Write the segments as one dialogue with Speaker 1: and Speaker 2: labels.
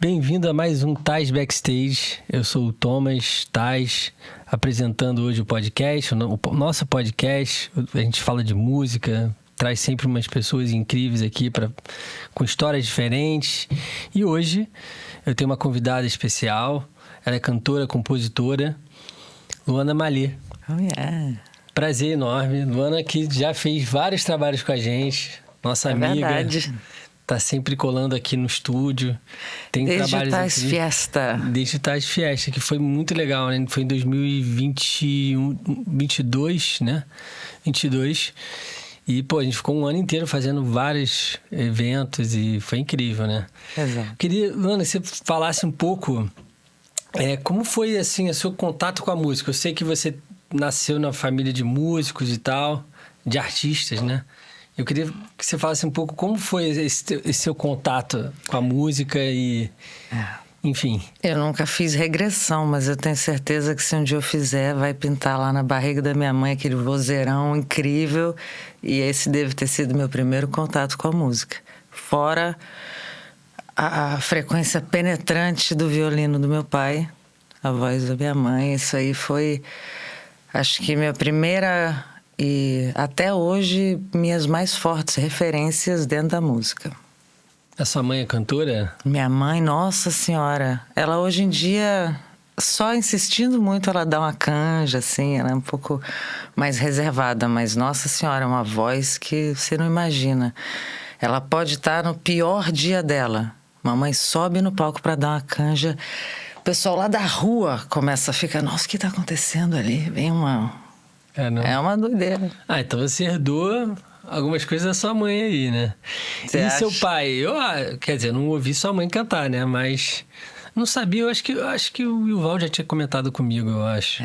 Speaker 1: Bem-vindo a mais um Tais Backstage. Eu sou o Thomas Tais, apresentando hoje o podcast, o nosso podcast. A gente fala de música, traz sempre umas pessoas incríveis aqui com histórias diferentes. E hoje eu tenho uma convidada especial. Ela é cantora, compositora, Luana Malê.
Speaker 2: Oh, yeah.
Speaker 1: Prazer enorme. Luana que já fez vários trabalhos com a gente. Nossa amiga.
Speaker 2: Verdade.
Speaker 1: Tá sempre colando aqui no estúdio. Tem
Speaker 2: Desde
Speaker 1: trabalhos
Speaker 2: o Tais
Speaker 1: aqui.
Speaker 2: Fiesta.
Speaker 1: Desde o Tais Fiesta, que foi muito legal, né? Foi em 2021, 22, né? 22. E, pô, a gente ficou um ano inteiro fazendo vários eventos e foi incrível, né?
Speaker 2: Exato.
Speaker 1: Queria, Luana, que você falasse um pouco como foi, assim, o seu contato com a música. Eu sei que você nasceu na família de músicos e tal, de artistas, né? Eu queria que você falasse um pouco como foi esse seu contato com a música e... Enfim.
Speaker 2: Eu nunca fiz regressão, mas eu tenho certeza que se um dia eu fizer, vai pintar lá na barriga da minha mãe aquele vozeirão incrível. E esse deve ter sido meu primeiro contato com a música. Fora a frequência penetrante do violino do meu pai, a voz da minha mãe. Isso aí foi, acho que minha primeira... E até hoje, minhas mais fortes referências dentro da música.
Speaker 1: A sua mãe é cantora?
Speaker 2: Minha mãe, nossa senhora, ela hoje em dia, só insistindo muito, ela dá uma canja, assim, ela é um pouco mais reservada, mas nossa senhora, é uma voz que você não imagina. Ela pode estar no pior dia dela. Mamãe sobe no palco para dar uma canja, o pessoal lá da rua começa a ficar, nossa, o que está acontecendo ali? Vem uma... É uma doideira.
Speaker 1: Ah, então você herdou algumas coisas da sua mãe aí, né?
Speaker 2: Você
Speaker 1: e
Speaker 2: acha?
Speaker 1: Seu pai? Quer dizer, não ouvi sua mãe cantar, né? Mas não sabia, eu acho que o Yuval já tinha comentado comigo, eu acho.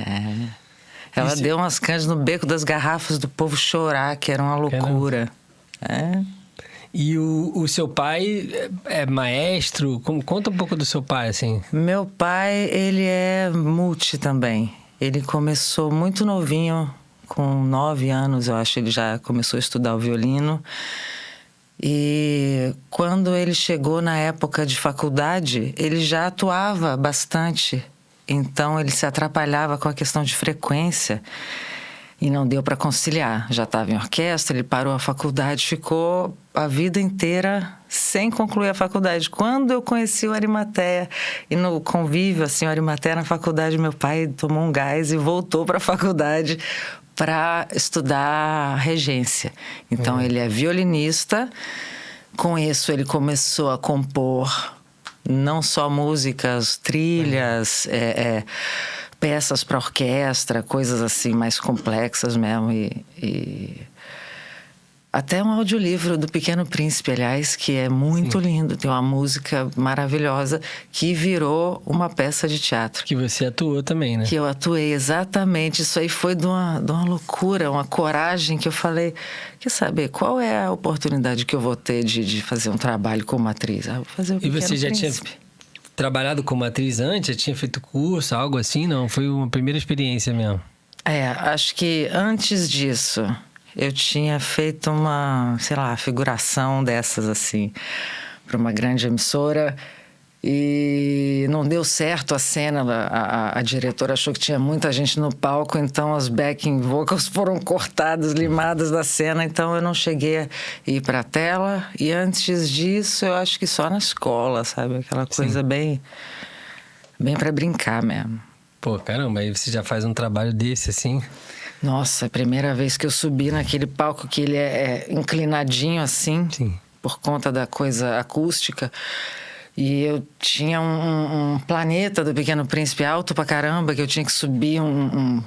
Speaker 2: Ela deu umas canjas no beco das garrafas do povo chorar, que era uma loucura.
Speaker 1: E o seu pai é maestro? Conta um pouco do seu pai, assim.
Speaker 2: Meu pai, ele é multi também. Ele começou muito novinho, com 9 anos, eu acho, ele já começou a estudar o violino. E quando ele chegou na época de faculdade, ele já atuava bastante. Então, ele se atrapalhava com a questão de frequência e não deu para conciliar. Já estava em orquestra, ele parou a faculdade, ficou a vida inteira sem concluir a faculdade. Quando eu conheci o Arimatea e no convívio, assim, o Arimatea na faculdade, meu pai tomou um gás e voltou para a faculdade para estudar regência. Então, ele é violinista. Com isso, ele começou a compor não só músicas, trilhas, peças para orquestra, coisas assim mais complexas mesmo. E até um audiolivro do Pequeno Príncipe, aliás, que é muito lindo. Tem uma música maravilhosa que virou uma peça de teatro.
Speaker 1: Que você atuou também, né?
Speaker 2: Que eu atuei, exatamente. Isso aí foi de uma loucura, uma coragem que eu falei... Quer saber, qual é a oportunidade que eu vou ter de fazer um trabalho como atriz? Vou fazer o Pequeno
Speaker 1: Príncipe. E você já
Speaker 2: Príncipe.
Speaker 1: tinha trabalhado como atriz antes? Já tinha feito curso, algo assim? Não, foi uma primeira experiência mesmo.
Speaker 2: Acho que antes disso... Eu tinha feito uma, figuração dessas, assim, para uma grande emissora e não deu certo a cena. A diretora achou que tinha muita gente no palco, então as backing vocals foram cortadas, limadas da cena, então eu não cheguei a ir para a tela. E antes disso, eu acho que só na escola, sabe? Aquela coisa bem para brincar mesmo.
Speaker 1: Pô, caramba, aí você já faz um trabalho desse, assim...
Speaker 2: Nossa, a primeira vez que eu subi naquele palco que ele é inclinadinho assim, por conta da coisa acústica. E eu tinha um planeta do Pequeno Príncipe alto pra caramba, que eu tinha que subir um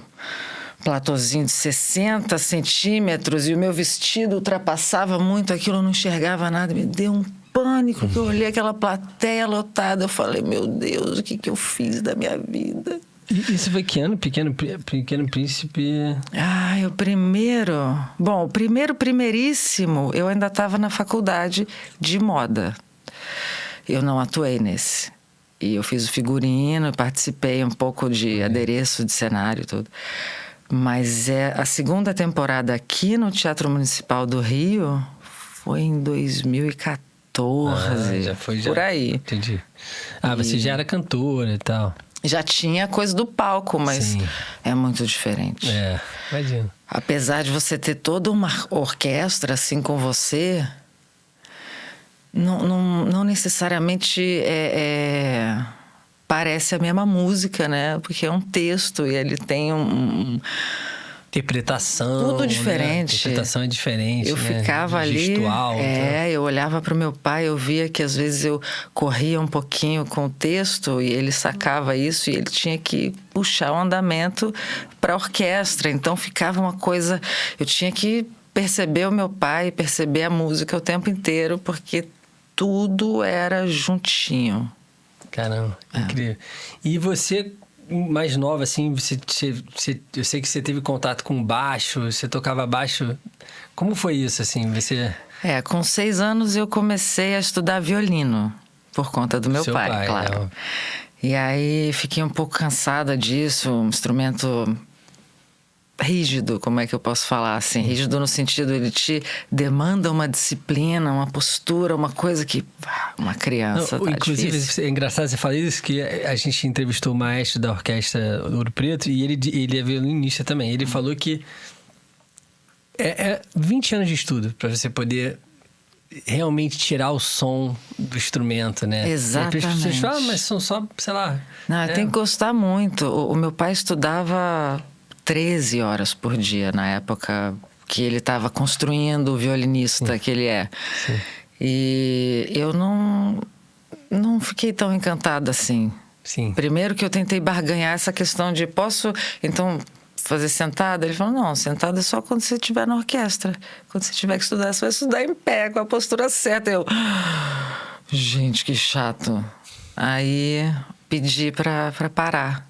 Speaker 2: platôzinho de 60 centímetros e o meu vestido ultrapassava muito aquilo, eu não enxergava nada. Me deu um pânico, que eu olhei aquela plateia lotada. Eu falei, meu Deus, o que eu fiz da minha vida?
Speaker 1: Isso foi que ano? Pequeno Príncipe...
Speaker 2: O primeiro... Bom, o primeiríssimo, eu ainda estava na faculdade de moda. Eu não atuei nesse. E eu fiz o figurino, participei um pouco de adereço de cenário e tudo. Mas a segunda temporada aqui no Teatro Municipal do Rio foi em 2014. 14,
Speaker 1: já foi,
Speaker 2: por aí.
Speaker 1: Entendi. Você já era cantora e tal.
Speaker 2: Já tinha coisa do palco, mas
Speaker 1: Sim.
Speaker 2: é muito diferente.
Speaker 1: Imagino.
Speaker 2: Apesar de você ter toda uma orquestra assim com você, não necessariamente parece a mesma música, né? Porque é um texto e ele tem
Speaker 1: interpretação.
Speaker 2: Tudo diferente.
Speaker 1: Né? Interpretação é diferente.
Speaker 2: Eu ficava ali.
Speaker 1: Gestual.
Speaker 2: Eu olhava para o meu pai, eu via que às vezes eu corria um pouquinho com o texto e ele sacava isso e ele tinha que puxar o andamento para a orquestra. Então ficava uma coisa. Eu tinha que perceber o meu pai, perceber a música o tempo inteiro, porque tudo era juntinho.
Speaker 1: Caramba, incrível. E você, mais nova, assim, eu sei que você teve contato com baixo, você tocava baixo. Como foi isso, assim?
Speaker 2: Com 6 anos eu comecei a estudar violino, por conta do meu pai, claro. E aí fiquei um pouco cansada disso, um instrumento rígido, como é que eu posso falar assim? Rígido no sentido, ele te demanda uma disciplina, uma postura, uma coisa que uma criança tá
Speaker 1: inclusive,
Speaker 2: difícil.
Speaker 1: É engraçado você falar isso, que a gente entrevistou o maestro da orquestra Ouro Preto e ele é violinista também. Ele falou que é 20 anos de estudo para você poder realmente tirar o som do instrumento, né?
Speaker 2: Exatamente.
Speaker 1: As pessoas falam, mas são só, sei lá...
Speaker 2: Não, tem que gostar muito. O meu pai estudava 13 horas por dia, na época que ele estava construindo o violinista que ele é.
Speaker 1: Sim.
Speaker 2: E eu não fiquei tão encantada assim.
Speaker 1: Sim.
Speaker 2: Primeiro que eu tentei barganhar essa questão de posso, então, fazer sentada? Ele falou, não, sentada é só quando você estiver na orquestra. Quando você tiver que estudar, você vai estudar em pé, com a postura certa. Eu, gente, que chato. Aí pedi para parar.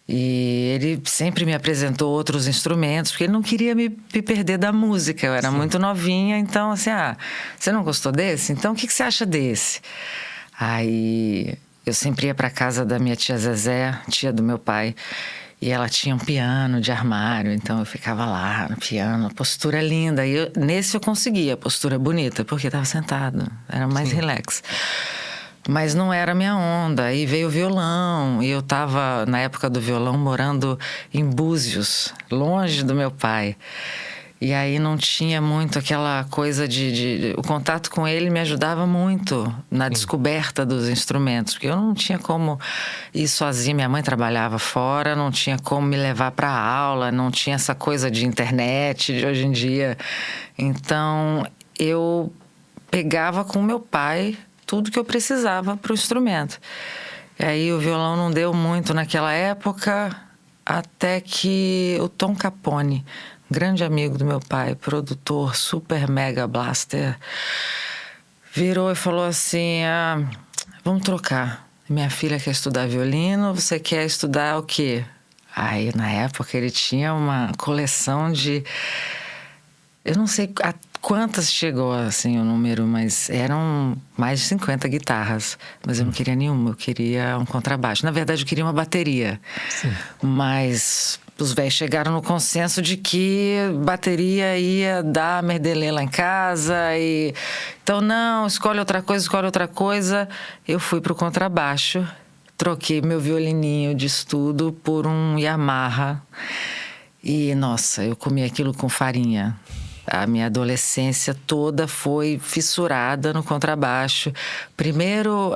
Speaker 2: E ele sempre me apresentou outros instrumentos, porque ele não queria me perder da música. Eu era muito novinha, então assim, você não gostou desse? Então o que você acha desse? Aí eu sempre ia para casa da minha tia Zezé, tia do meu pai, e ela tinha um piano de armário, então eu ficava lá no piano, postura linda. E nesse eu conseguia, postura bonita, porque estava sentado, era mais relax. Mas não era a minha onda. Aí veio o violão. E eu estava, na época do violão, morando em Búzios, longe do meu pai. E aí não tinha muito aquela coisa o contato com ele me ajudava muito na descoberta dos instrumentos. Porque eu não tinha como ir sozinha. Minha mãe trabalhava fora, não tinha como me levar para aula, não tinha essa coisa de internet de hoje em dia. Então, eu pegava com meu pai tudo que eu precisava para o instrumento. E aí o violão não deu muito naquela época, até que o Tom Capone, grande amigo do meu pai, produtor, super mega blaster, virou e falou assim, vamos trocar. Minha filha quer estudar violino, você quer estudar o quê? Aí na época ele tinha uma coleção de... Eu não sei quantas chegou assim o número, mas eram mais de 50 guitarras. Mas eu não queria nenhuma, eu queria um contrabaixo. Na verdade, eu queria uma bateria. Sim. Mas os velhos chegaram no consenso de que bateria ia dar merdelê lá em casa. Então, não, escolhe outra coisa. Eu fui pro contrabaixo, troquei meu violininho de estudo por um Yamaha. E, nossa, eu comi aquilo com farinha. A minha adolescência toda foi fissurada no contrabaixo. Primeiro,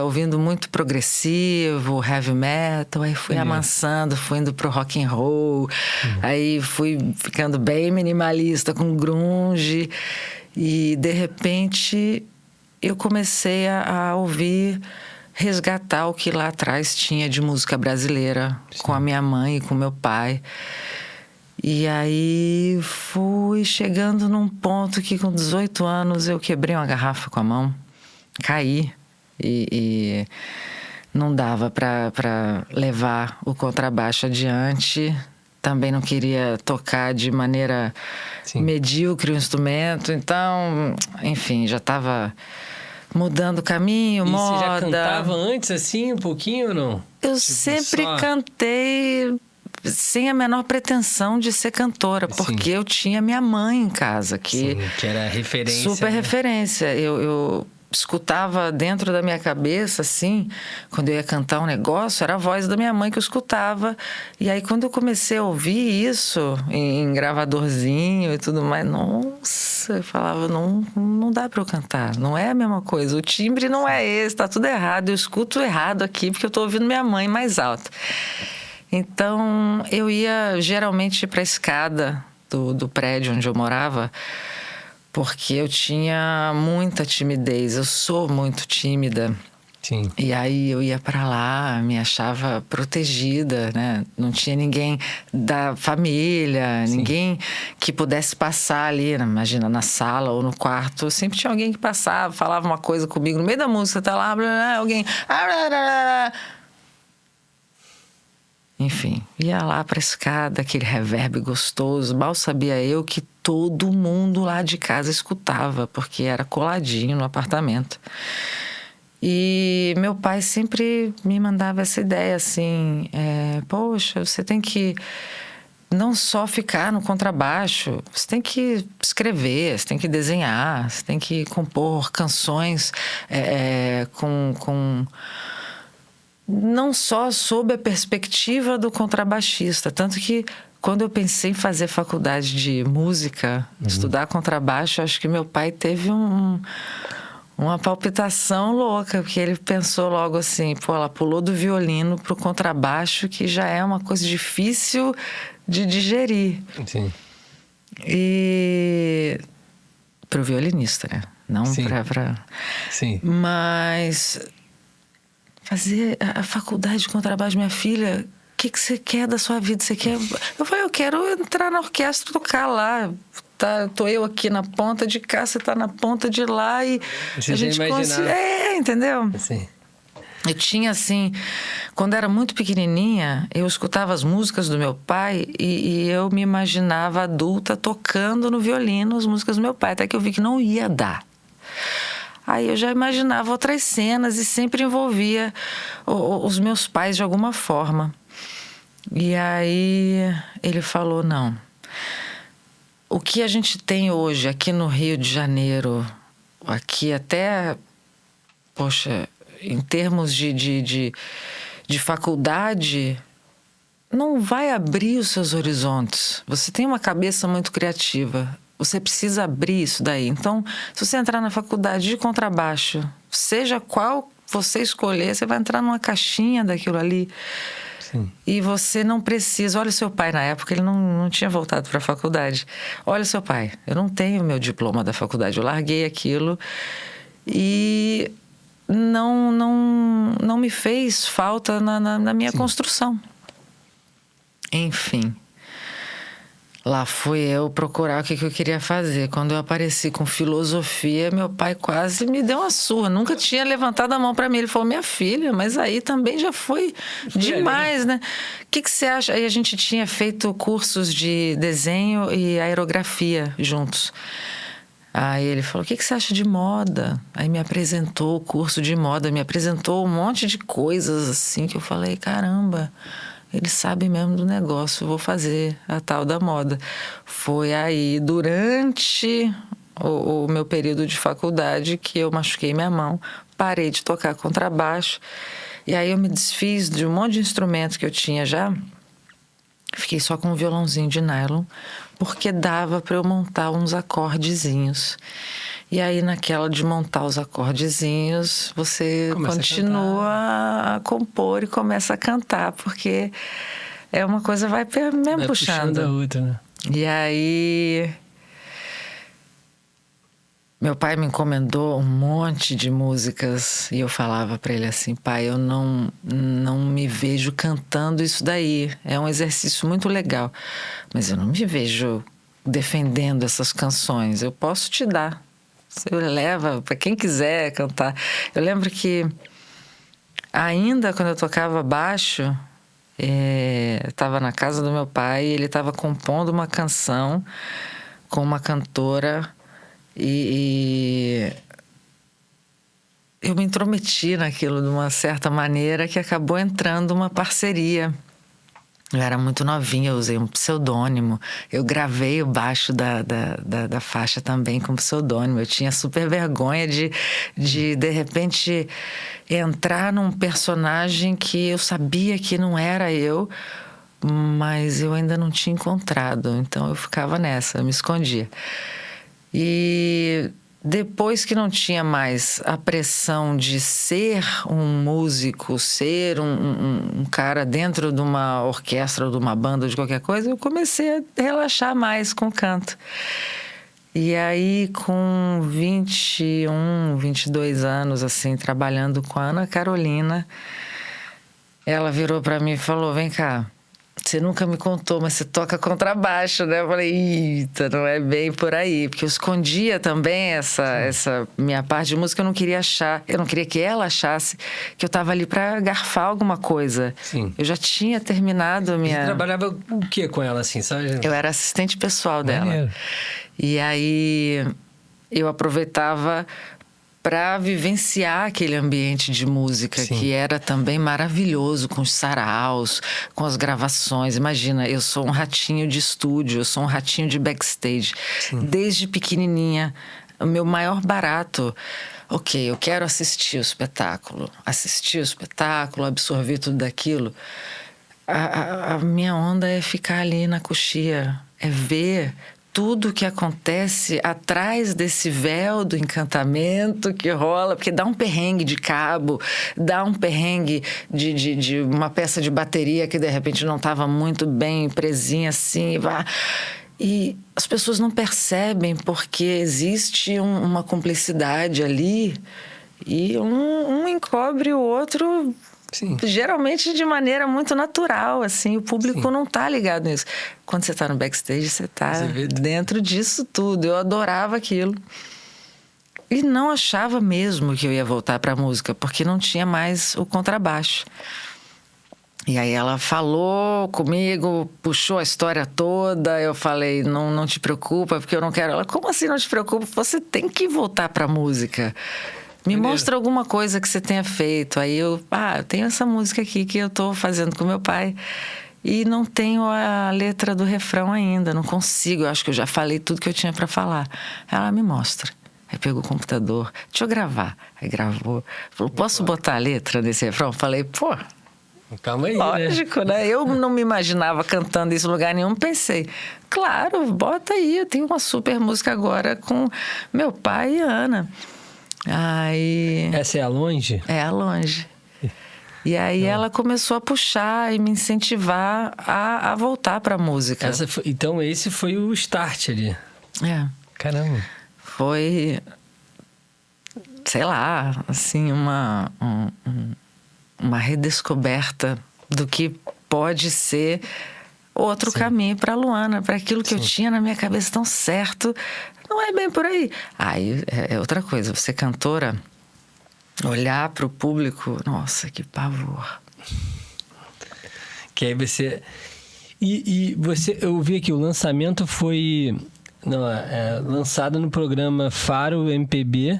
Speaker 2: ouvindo muito progressivo, heavy metal. Aí fui amansando, fui indo pro rock and roll. Aí fui ficando bem minimalista com grunge. E, de repente, eu comecei a ouvir, resgatar o que lá atrás tinha de música brasileira. Sim. Com a minha mãe e com meu pai. E aí fui chegando num ponto que com 18 anos eu quebrei uma garrafa com a mão, caí e não dava para levar o contrabaixo adiante. Também não queria tocar de maneira medíocre o instrumento, então, enfim, já estava mudando o caminho, moda.
Speaker 1: Você já cantava antes assim, um pouquinho ou não?
Speaker 2: Eu sempre cantei sem a menor pretensão de ser cantora, porque eu tinha minha mãe em casa, que
Speaker 1: era referência.
Speaker 2: Super referência. Eu escutava dentro da minha cabeça, assim, quando eu ia cantar um negócio, era a voz da minha mãe que eu escutava. E aí, quando eu comecei a ouvir isso em gravadorzinho e tudo mais, nossa, eu falava, não dá pra eu cantar, não é a mesma coisa, o timbre não é esse, tá tudo errado, eu escuto errado aqui porque eu tô ouvindo minha mãe mais alto. Então, eu ia geralmente pra escada do prédio onde eu morava, porque eu tinha muita timidez, eu sou muito tímida.
Speaker 1: Sim.
Speaker 2: E aí eu ia para lá, me achava protegida, né? Não tinha ninguém da família, ninguém que pudesse passar ali, imagina, na sala ou no quarto. Sempre tinha alguém que passava, falava uma coisa comigo no meio da música, tá lá, alguém... Enfim, ia lá pra escada, aquele reverb gostoso. Mal sabia eu que todo mundo lá de casa escutava, porque era coladinho no apartamento. E meu pai sempre me mandava essa ideia assim, poxa, você tem que não só ficar no contrabaixo, você tem que escrever, você tem que desenhar, você tem que compor canções com não só sob a perspectiva do contrabaixista, tanto que quando eu pensei em fazer faculdade de música, estudar contrabaixo, acho que meu pai teve uma palpitação louca, porque ele pensou logo assim, pô, ela pulou do violino pro contrabaixo, que já é uma coisa difícil de digerir.
Speaker 1: Sim.
Speaker 2: E pro violinista, né? Não pra...
Speaker 1: Sim.
Speaker 2: Mas fazer a faculdade de contrabaixo, minha filha, o que você quer da sua vida? Você quer... Eu falei, eu quero entrar na orquestra e tocar lá. Tô eu aqui na ponta de cá, você tá na ponta de lá e
Speaker 1: você
Speaker 2: a gente consegue... entendeu?
Speaker 1: Sim.
Speaker 2: Eu tinha assim, quando era muito pequenininha, eu escutava as músicas do meu pai e eu me imaginava adulta tocando no violino as músicas do meu pai, até que eu vi que não ia dar. Aí eu já imaginava outras cenas e sempre envolvia os meus pais de alguma forma. E aí ele falou, não, o que a gente tem hoje aqui no Rio de Janeiro, aqui até, poxa, em termos de faculdade, não vai abrir os seus horizontes. Você tem uma cabeça muito criativa, você precisa abrir isso daí. Então, se você entrar na faculdade de contrabaixo, seja qual você escolher, você vai entrar numa caixinha daquilo ali.
Speaker 1: Sim.
Speaker 2: E você não precisa... Olha o seu pai, na época, ele não tinha voltado para a faculdade. Olha o seu pai, eu não tenho meu diploma da faculdade, eu larguei aquilo e não me fez falta na minha construção. Enfim, lá fui eu procurar o que eu queria fazer. Quando eu apareci com filosofia, meu pai quase me deu uma surra. Nunca tinha levantado a mão para mim. Ele falou, minha filha, mas aí também já foi demais, né? O que você acha? Aí a gente tinha feito cursos de desenho e aerografia juntos. Aí ele falou, o que você acha de moda? Aí me apresentou o curso de moda, me apresentou um monte de coisas assim que eu falei, caramba... Ele sabe mesmo do negócio, eu vou fazer a tal da moda. Foi aí, durante o meu período de faculdade, que eu machuquei minha mão, parei de tocar contrabaixo. E aí eu me desfiz de um monte de instrumentos que eu tinha já. Fiquei só com um violãozinho de nylon, porque dava para eu montar uns acordezinhos. E aí, naquela de montar os acordezinhos, você continua a compor e começa a cantar, porque é uma coisa vai mesmo puxando
Speaker 1: a outra, né?
Speaker 2: E aí, meu pai me encomendou um monte de músicas e eu falava para ele assim, pai, eu não me vejo cantando isso daí. É um exercício muito legal, mas eu não me vejo defendendo essas canções. Eu posso te dar. Você leva para quem quiser cantar. Eu lembro que ainda quando eu tocava baixo, estava na casa do meu pai, ele estava compondo uma canção com uma cantora e eu me intrometi naquilo de uma certa maneira que acabou entrando uma parceria. Eu era muito novinha, eu usei um pseudônimo. Eu gravei o baixo da faixa também com pseudônimo. Eu tinha super vergonha de repente, entrar num personagem que eu sabia que não era eu, mas eu ainda não tinha encontrado. Então eu ficava nessa, eu me escondia. E depois que não tinha mais a pressão de ser um músico, ser um cara dentro de uma orquestra ou de uma banda ou de qualquer coisa, eu comecei a relaxar mais com o canto. E aí, com 21, 22 anos, assim, trabalhando com a Ana Carolina, ela virou para mim e falou: vem cá, você nunca me contou, mas você toca contrabaixo, né? Eu falei: eita, não é bem por aí. Porque eu escondia também essa minha parte de música. Eu não queria que ela achasse que eu estava ali para garfar alguma coisa.
Speaker 1: Sim.
Speaker 2: Eu já tinha terminado a minha...
Speaker 1: Você trabalhava o que com ela, assim, sabe?
Speaker 2: Eu era assistente pessoal dela.
Speaker 1: Maneiro.
Speaker 2: E aí eu aproveitava para vivenciar aquele ambiente de música. Sim. Que era também maravilhoso, com os saraus, com as gravações. Imagina, eu sou um ratinho de estúdio, eu sou um ratinho de backstage. Sim. Desde pequenininha, o meu maior barato... Ok, eu quero assistir o espetáculo, absorver tudo daquilo. A minha onda é ficar ali na coxia, é ver tudo que acontece atrás desse véu do encantamento que rola, porque dá um perrengue de cabo, dá um perrengue de uma peça de bateria que de repente não estava muito bem presinha assim, e as pessoas não percebem porque existe uma cumplicidade ali e um encobre o outro. Sim. Geralmente de maneira muito natural, assim, o público Sim. não tá ligado nisso. Quando você tá no backstage, você tá dentro disso tudo. Eu adorava aquilo. E não achava mesmo que eu ia voltar pra música, porque não tinha mais o contrabaixo. E aí ela falou comigo, puxou a história toda, eu falei: não te preocupa, porque eu não quero. Ela: como assim não te preocupa? Você tem que voltar pra música. Me mostra alguma coisa que você tenha feito. Aí eu tenho essa música aqui que eu tô fazendo com meu pai e não tenho a letra do refrão ainda, não consigo. Eu acho que eu já falei tudo que eu tinha para falar. Ela: me mostra. Aí pegou o computador: deixa eu gravar. Aí gravou. Falou: posso botar a letra nesse refrão? Eu falei: pô,
Speaker 1: calma aí,
Speaker 2: lógico, né? Eu não me imaginava cantando isso em lugar nenhum. Pensei: claro, bota aí. Eu tenho uma super música agora com meu pai e Ana. Aí... Essa
Speaker 1: é a Longe?
Speaker 2: É a Longe. E aí ela começou a puxar e me incentivar a voltar pra música.
Speaker 1: Então esse foi o start ali.
Speaker 2: É.
Speaker 1: Caramba.
Speaker 2: Foi, sei lá, assim, uma redescoberta do que pode ser outro Sim. caminho para Luana, para aquilo que Sim. eu tinha na minha cabeça tão certo. Não é bem por aí. Aí é outra coisa, você cantora, olhar para o público, nossa, que pavor.
Speaker 1: Que aí você... E você, eu vi aqui, o lançamento foi lançado no programa Faro MPB,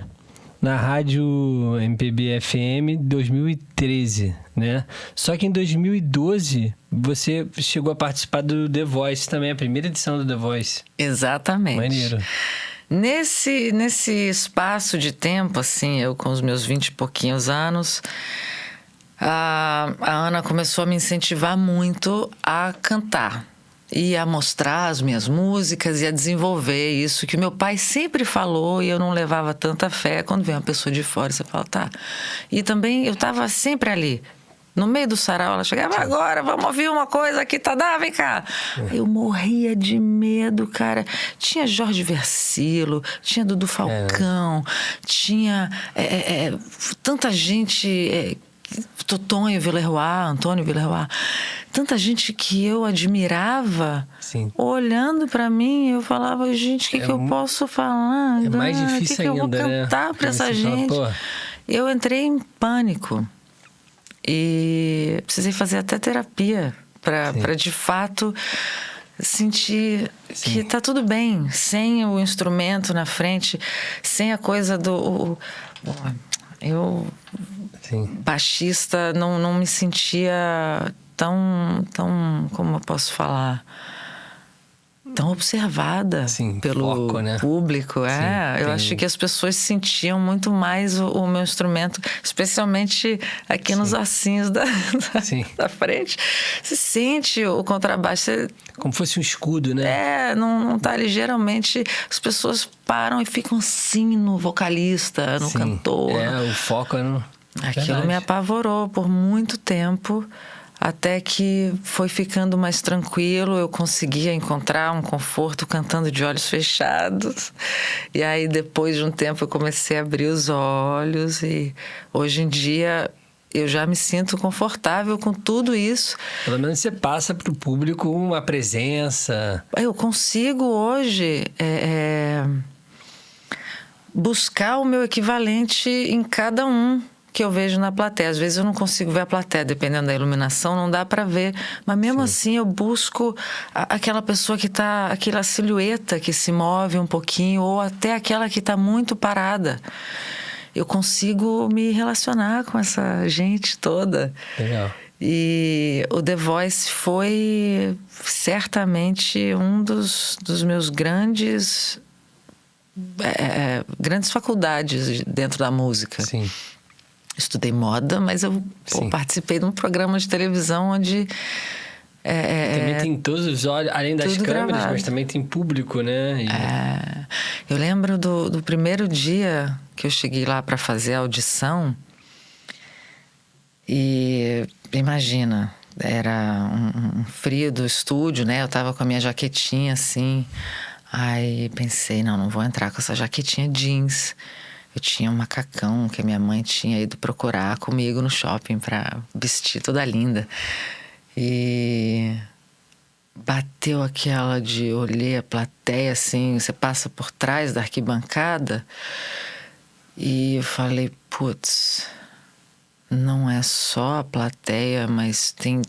Speaker 1: na rádio MPB FM 2013, né? Só que em 2012 você chegou a participar do The Voice também, a primeira edição do The Voice.
Speaker 2: Exatamente.
Speaker 1: Maneiro.
Speaker 2: Nesse espaço de tempo, assim, eu com os meus 20 e pouquinhos anos, a Ana começou a me incentivar muito a cantar. E a mostrar as minhas músicas e a desenvolver isso que meu pai sempre falou e eu não levava tanta fé. Quando vem uma pessoa de fora, você fala: tá. E também eu estava sempre ali. No meio do sarau, ela chegava: agora, vamos ouvir uma coisa aqui, Tadá, vem cá. Eu morria de medo, cara. Tinha Jorge Versilo, tinha Dudu Falcão, tinha tanta gente... Antônio Villeroy, tanta gente que eu admirava. Sim. Olhando para mim, eu falava: gente, o que eu posso falar?
Speaker 1: É mais difícil
Speaker 2: que
Speaker 1: ainda,
Speaker 2: eu vou cantar
Speaker 1: né?
Speaker 2: para essa gente? Fala, eu entrei em pânico e precisei fazer até terapia para de fato sentir Sim. que tá tudo bem, sem o instrumento na frente, sem a coisa do... Eu... Sim. Baixista, não me sentia tão, como eu posso falar, tão observada pelo
Speaker 1: foco, né?
Speaker 2: público. Eu acho que as pessoas sentiam muito mais o meu instrumento, especialmente aqui nos ossinhos da frente. Você sente o contrabaixo.
Speaker 1: Como fosse um escudo, né?
Speaker 2: Não tá ali. Geralmente as pessoas param e ficam assim no vocalista, no cantor.
Speaker 1: O foco é no...
Speaker 2: Aquilo me apavorou por muito tempo. Até que foi ficando mais tranquilo, eu conseguia encontrar um conforto cantando de olhos fechados. E aí, depois de um tempo, eu comecei a abrir os olhos. E hoje em dia, eu já me sinto confortável com tudo isso.
Speaker 1: Pelo menos você passa para o público uma presença.
Speaker 2: Eu consigo hoje buscar o meu equivalente em cada um que eu vejo na plateia. Às vezes eu não consigo ver a plateia, dependendo da iluminação, não dá para ver. Mas mesmo assim eu busco aquela pessoa que tá, aquela silhueta que se move um pouquinho, ou até aquela que está muito parada. Eu consigo me relacionar com essa gente toda.
Speaker 1: Legal.
Speaker 2: E o The Voice foi certamente um dos meus grandes faculdades dentro da música.
Speaker 1: Sim.
Speaker 2: Estudei moda, mas eu participei de um programa de televisão onde...
Speaker 1: também tem todos os olhos, além das câmeras, gravado. Mas também tem público, né?
Speaker 2: Eu lembro do primeiro dia que eu cheguei lá para fazer a audição. E imagina, era um frio do estúdio, né? Eu tava com a minha jaquetinha assim. Aí pensei, não vou entrar com essa jaquetinha jeans. Eu tinha um macacão que a minha mãe tinha ido procurar comigo no shopping para vestir toda linda. E bateu aquela de olhar a plateia assim, você passa por trás da arquibancada. E eu falei, putz, não é só a plateia, mas tem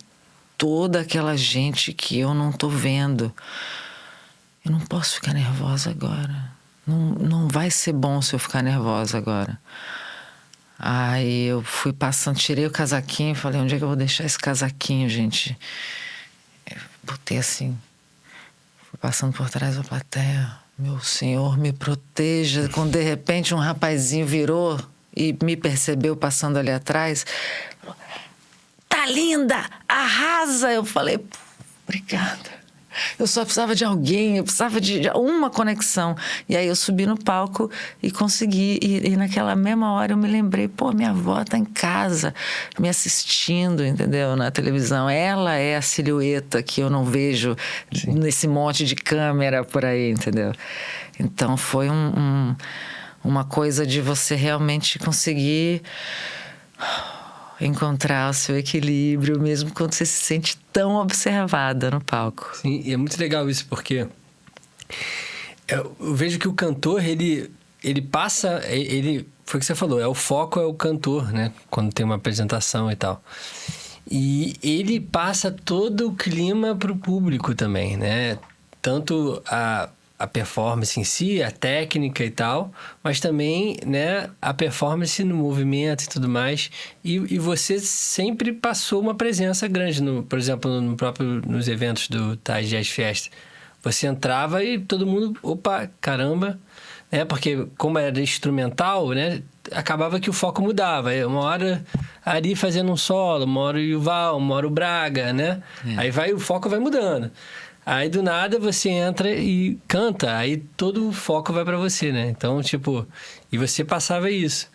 Speaker 2: toda aquela gente que eu não tô vendo. Eu não posso ficar nervosa agora. Não vai ser bom se eu ficar nervosa agora. Aí eu fui passando, tirei o casaquinho e falei, onde é que eu vou deixar esse casaquinho, gente? Eu botei assim, fui passando por trás da plateia. Meu Senhor, me proteja. Quando de repente um rapazinho virou e me percebeu passando ali atrás, falou, tá linda, arrasa! Eu falei, obrigada. Eu só precisava de alguém, eu precisava de uma conexão. E aí eu subi no palco e consegui. E naquela mesma hora eu me lembrei, minha avó tá em casa me assistindo, entendeu? Na televisão. Ela é a silhueta que eu não vejo nesse monte de câmera por aí, entendeu? Então foi uma coisa de você realmente conseguir encontrar o seu equilíbrio, mesmo quando você se sente tão observada no palco.
Speaker 1: Sim, e é muito legal isso, porque eu vejo que o cantor, ele passa... foi o que você falou, o foco é o cantor, né? Quando tem uma apresentação e tal. E ele passa todo o clima pro público também, né? Tanto a performance em si, a técnica e tal, mas também, né, a performance no movimento e tudo mais. E você sempre passou uma presença grande, por exemplo, nos eventos do Tais Jazz Fest. Você entrava e todo mundo, opa, caramba, né? Porque como era instrumental, né, acabava que o foco mudava. Uma hora Ari fazendo um solo, uma hora o Yuval, uma hora o Braga, né? Aí o foco vai mudando. Aí, do nada, você entra e canta. Aí, todo o foco vai pra você, né? Então, e você passava isso.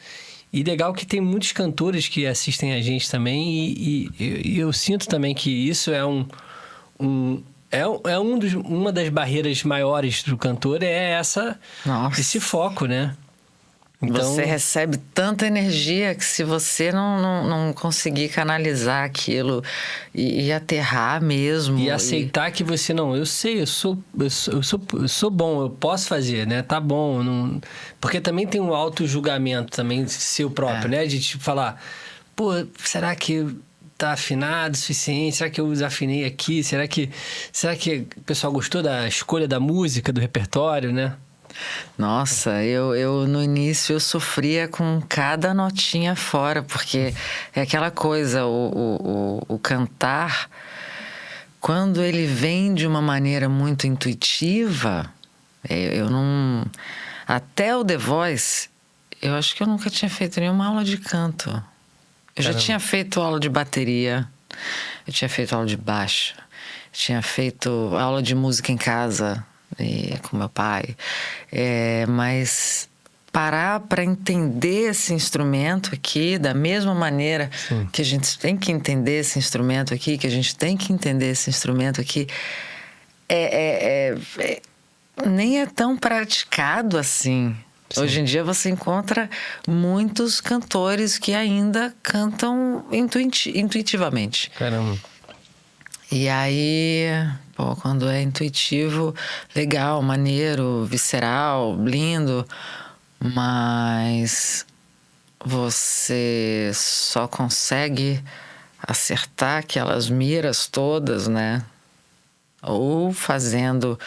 Speaker 1: E legal que tem muitos cantores que assistem a gente também. E eu sinto também que isso é uma das barreiras maiores do cantor. É esse foco, né? Então,
Speaker 2: você recebe tanta energia que se você não conseguir canalizar aquilo e aterrar mesmo...
Speaker 1: E aceitar que você eu sei, eu sou bom, eu posso fazer, né? Tá bom. Não... Porque também tem um auto-julgamento também seu próprio, né? De falar, será que tá afinado o suficiente? Será que eu desafinei aqui? Será que o pessoal gostou da escolha da música, do repertório, né?
Speaker 2: Nossa, eu no início eu sofria com cada notinha fora, porque é aquela coisa, o cantar, quando ele vem de uma maneira muito intuitiva, eu não... Até o The Voice, eu acho que eu nunca tinha feito nenhuma aula de canto. Eu já tinha feito aula de bateria, eu tinha feito aula de baixo, tinha feito aula de música em casa com meu pai. Mas parar para entender esse instrumento aqui, da mesma maneira que a gente tem que entender esse instrumento aqui, que a gente tem que entender esse instrumento aqui, nem é tão praticado assim. Sim. Hoje em dia você encontra muitos cantores que ainda cantam intuitivamente.
Speaker 1: Caramba.
Speaker 2: E aí, quando é intuitivo, legal, maneiro, visceral, lindo, mas você só consegue acertar aquelas miras todas, né? Ou fazendo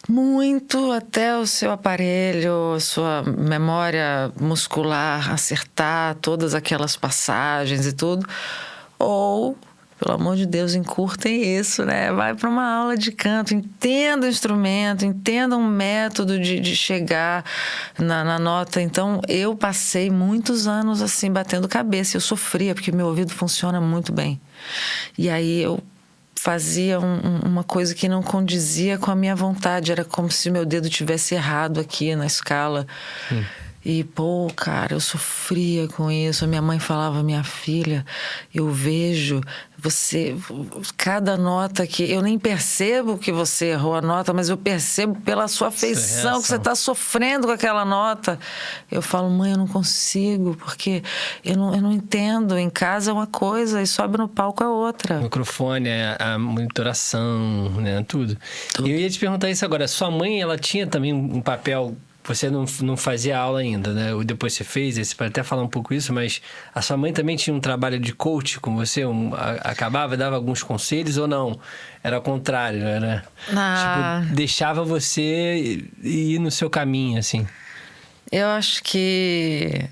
Speaker 2: muito até o seu aparelho, sua memória muscular acertar todas aquelas passagens e tudo, ou, pelo amor de Deus, encurtem isso, né? Vai para uma aula de canto, entenda o instrumento, entenda um método de chegar na nota. Então, eu passei muitos anos assim, batendo cabeça. Eu sofria, porque meu ouvido funciona muito bem. E aí eu fazia uma coisa que não condizia com a minha vontade. Era como se meu dedo tivesse errado aqui na escala. E, cara, eu sofria com isso. A minha mãe falava, minha filha, eu vejo você... Cada nota que... Eu nem percebo que você errou a nota, mas eu percebo pela sua feição que você está sofrendo com aquela nota. Eu falo, mãe, eu não consigo, porque eu não entendo. Em casa é uma coisa e sobe no palco é outra.
Speaker 1: O microfone, a monitoração, né? Tudo. Eu ia te perguntar isso agora. Sua mãe, ela tinha também um papel... Você não fazia aula ainda, né? Ou depois você fez, você pode até falar um pouco isso, mas a sua mãe também tinha um trabalho de coach com você? Acabava, dava alguns conselhos ou não? Era ao contrário, né? Tipo, deixava você ir no seu caminho, assim.
Speaker 2: Eu acho que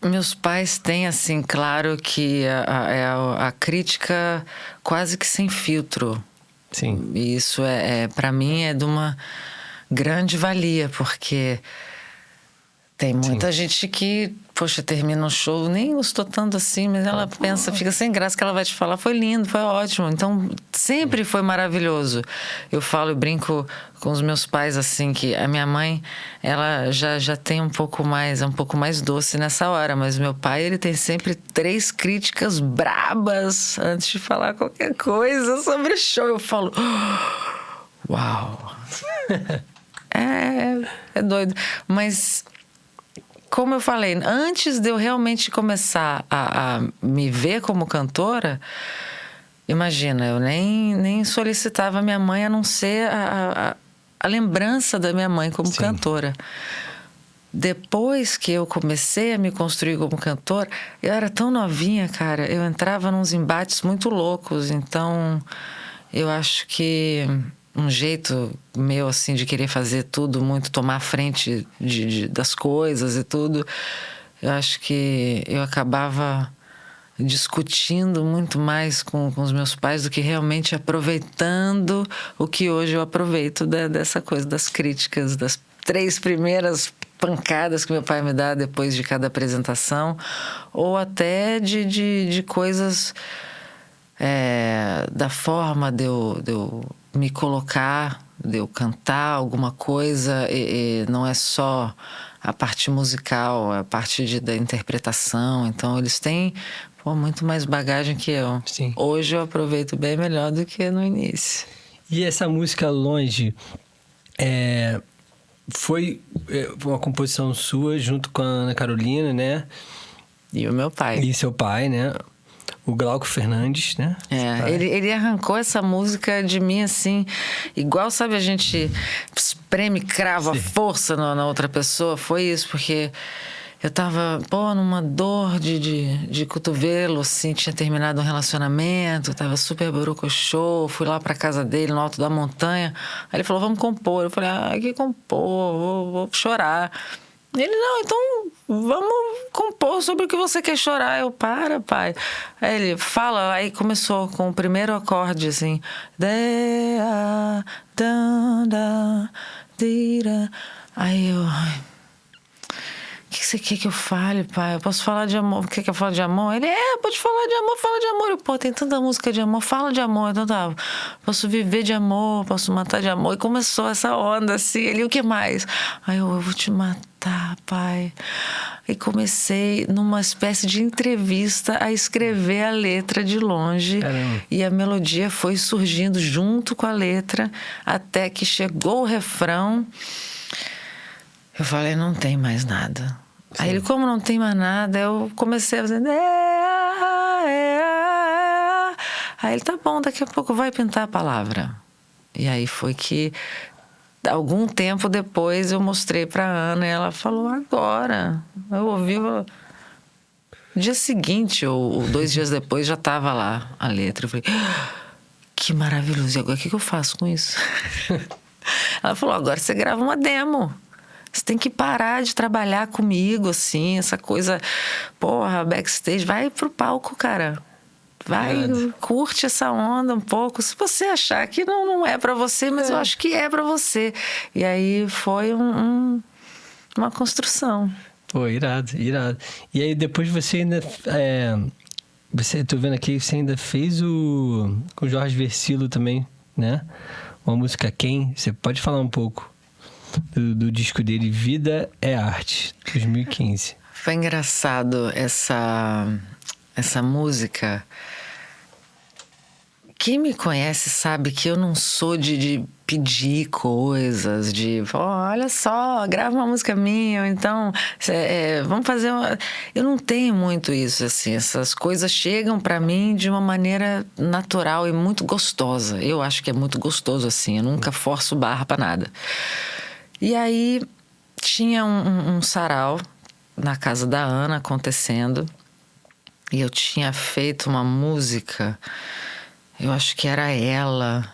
Speaker 2: meus pais têm, assim, claro que a crítica quase que sem filtro.
Speaker 1: Sim.
Speaker 2: E isso para mim é de uma grande valia, porque tem muita gente que, poxa, termina um show, nem gostou tanto assim, mas ela pensa, fica sem graça, que ela vai te falar, foi lindo, foi ótimo. Então, sempre foi maravilhoso. Eu falo e brinco com os meus pais, assim, que a minha mãe, ela já tem um pouco mais doce nessa hora, mas meu pai, ele tem sempre 3 críticas brabas antes de falar qualquer coisa sobre o show. Eu falo, uau! É doido. Mas, como eu falei, antes de eu realmente começar a me ver como cantora, imagina, eu nem solicitava a minha mãe, a não ser a lembrança da minha mãe como cantora. Depois que eu comecei a me construir como cantora, eu era tão novinha, cara, eu entrava nos embates muito loucos. Então, eu acho que um jeito meu, assim, de querer fazer tudo muito, tomar a frente das coisas e tudo, eu acho que eu acabava discutindo muito mais com os meus pais do que realmente aproveitando o que hoje eu aproveito dessa coisa das críticas, das 3 primeiras pancadas que meu pai me dá depois de cada apresentação, ou até de coisas da forma de eu me colocar, de eu cantar alguma coisa, e não é só a parte musical, é a parte da interpretação. Então eles têm muito mais bagagem que eu.
Speaker 1: Sim.
Speaker 2: Hoje eu aproveito bem melhor do que no início.
Speaker 1: E essa música Longe foi uma composição sua junto com a Ana Carolina, né?
Speaker 2: E o meu pai.
Speaker 1: E seu pai, né? O Glauco Fernandes, né?
Speaker 2: Ele arrancou essa música de mim, assim, igual, sabe, a gente espreme, crava a força na outra pessoa. Foi isso, porque Eu tava, numa dor de cotovelo, assim, tinha terminado um relacionamento, tava super borocochô, fui lá pra casa dele, no alto da montanha. Aí ele falou, vamos compor. Eu falei, que compor? Vou chorar. Ele, não, então vamos compor sobre o que você quer chorar. Eu, para, pai. Aí ele fala, aí começou com o primeiro acorde, assim. Aí eu... O que você quer que eu fale, pai? Eu posso falar de amor? Quer que eu fale de amor? Ele, pode falar de amor, fala de amor. Eu, tem tanta música de amor, fala de amor. Então tá, posso viver de amor, posso matar de amor. E começou essa onda, assim. Ele, o que mais? Aí eu vou te matar, pai. E comecei, numa espécie de entrevista, a escrever a letra de longe.
Speaker 1: Caramba.
Speaker 2: E a melodia foi surgindo junto com a letra, até que chegou o refrão. Eu falei, não tem mais nada. Sim. Aí ele, como não tem mais nada, eu comecei a fazer... Aí ele, tá bom, daqui a pouco vai pintar a palavra. E aí foi que, algum tempo depois, eu mostrei pra Ana e ela falou, agora. Eu ouvi... No dia seguinte, ou 2 dias depois, já tava lá a letra. Eu falei, que maravilhoso. E agora, o que eu faço com isso? Ela falou, agora você grava uma demo. Você tem que parar de trabalhar comigo, assim, essa coisa, backstage. Vai pro palco, cara. Vai, curte essa onda um pouco. Se você achar que não é pra você, mas eu acho que é pra você. E aí foi uma construção.
Speaker 1: Pô, irado. E aí depois você ainda... tô vendo aqui, você ainda fez com o Jorge Versilo também, né? Uma música Quem? Você pode falar um pouco do disco dele, Vida é Arte, 2015.
Speaker 2: Foi engraçado essa música. Quem me conhece sabe que eu não sou de pedir coisas, olha só, grava uma música minha, ou então vamos fazer Eu não tenho muito isso, assim, essas coisas chegam pra mim de uma maneira natural e muito gostosa. Eu acho que é muito gostoso, assim, eu nunca forço barra pra nada. E aí tinha um sarau na casa da Ana acontecendo, e eu tinha feito uma música, eu acho que era ela,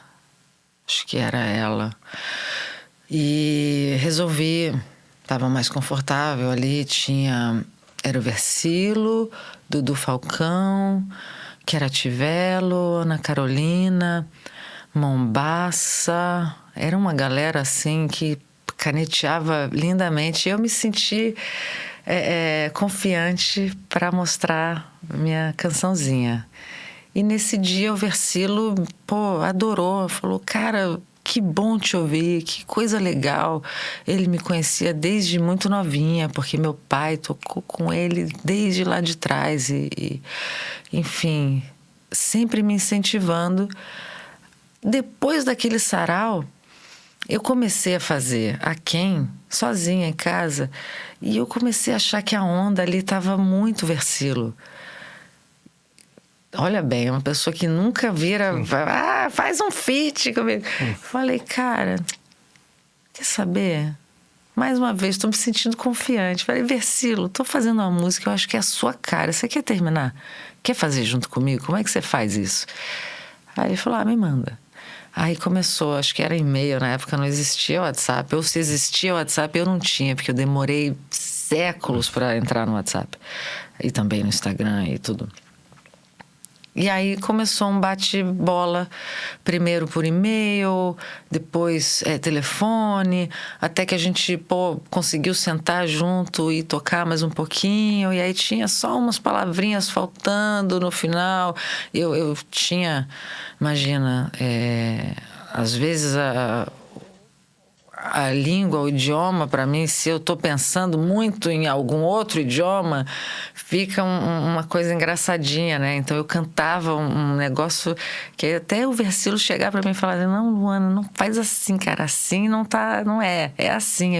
Speaker 2: e resolvi, estava mais confortável ali, era o Versilo, Dudu Falcão, Querativelo, Ana Carolina, Mombaça, era uma galera assim que caneteava lindamente. Eu me senti confiante para mostrar minha cançãozinha. E nesse dia o Versilo, adorou. Falou, cara, que bom te ouvir, que coisa legal. Ele me conhecia desde muito novinha, porque meu pai tocou com ele desde lá de trás. Enfim, sempre me incentivando. Depois daquele sarau, eu comecei a fazer a Quem sozinha em casa, e eu comecei a achar que a onda ali estava muito Versilo. Olha bem, uma pessoa que nunca vira, faz um feat comigo. Falei, cara, quer saber? Mais uma vez, estou me sentindo confiante. Falei, Versilo, estou fazendo uma música, eu acho que é a sua cara. Você quer terminar? Quer fazer junto comigo? Como é que você faz isso? Aí ele falou, me manda. Aí começou, acho que era e-mail, na época não existia WhatsApp. Ou se existia WhatsApp, eu não tinha, porque eu demorei séculos para entrar no WhatsApp. E também no Instagram e tudo. E aí começou um bate-bola, primeiro por e-mail, depois telefone, até que a gente conseguiu sentar junto e tocar mais um pouquinho. E aí tinha só umas palavrinhas faltando no final. Eu tinha, imagina, às vezes a língua, o idioma, para mim, se eu estou pensando muito em algum outro idioma, fica uma coisa engraçadinha, né? Então eu cantava um negócio que até o Versilo chegar para mim e falar, não, Luana, não faz assim, cara, assim não tá, não é assim.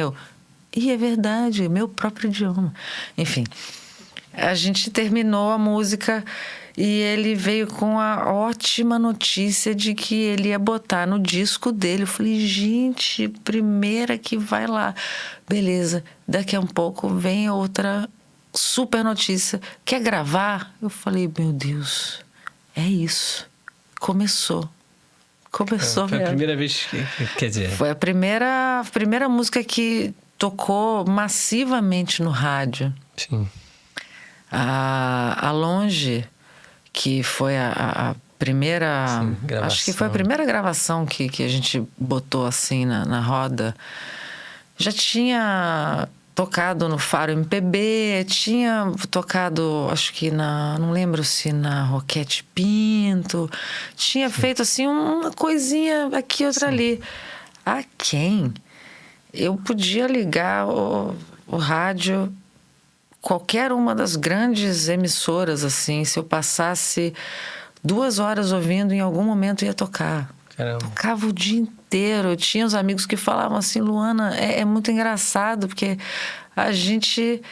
Speaker 2: E é verdade, meu próprio idioma. Enfim, a gente terminou a música e ele veio com a ótima notícia de que ele ia botar no disco dele. Eu falei, gente, primeira que vai lá. Beleza, daqui a um pouco vem outra super notícia. Quer gravar? Eu falei, meu Deus, é isso. Começou
Speaker 1: Foi a
Speaker 2: mesmo.
Speaker 1: primeira vez quer dizer...
Speaker 2: Foi a primeira música que tocou massivamente no rádio.
Speaker 1: Sim.
Speaker 2: A Longe, que foi a primeira...
Speaker 1: Sim,
Speaker 2: acho que foi a primeira gravação que a gente botou assim na roda. Já tinha tocado no Faro MPB, tinha tocado, acho que não lembro se na Roquete Pinto, tinha feito assim uma coisinha aqui, outra ali. A quem? Eu podia ligar o rádio, qualquer uma das grandes emissoras, assim, se eu passasse 2 horas ouvindo, em algum momento ia tocar.
Speaker 1: Caramba.
Speaker 2: Tocava o dia inteiro. Eu tinha os amigos que falavam assim, Luana, é muito engraçado, porque a gente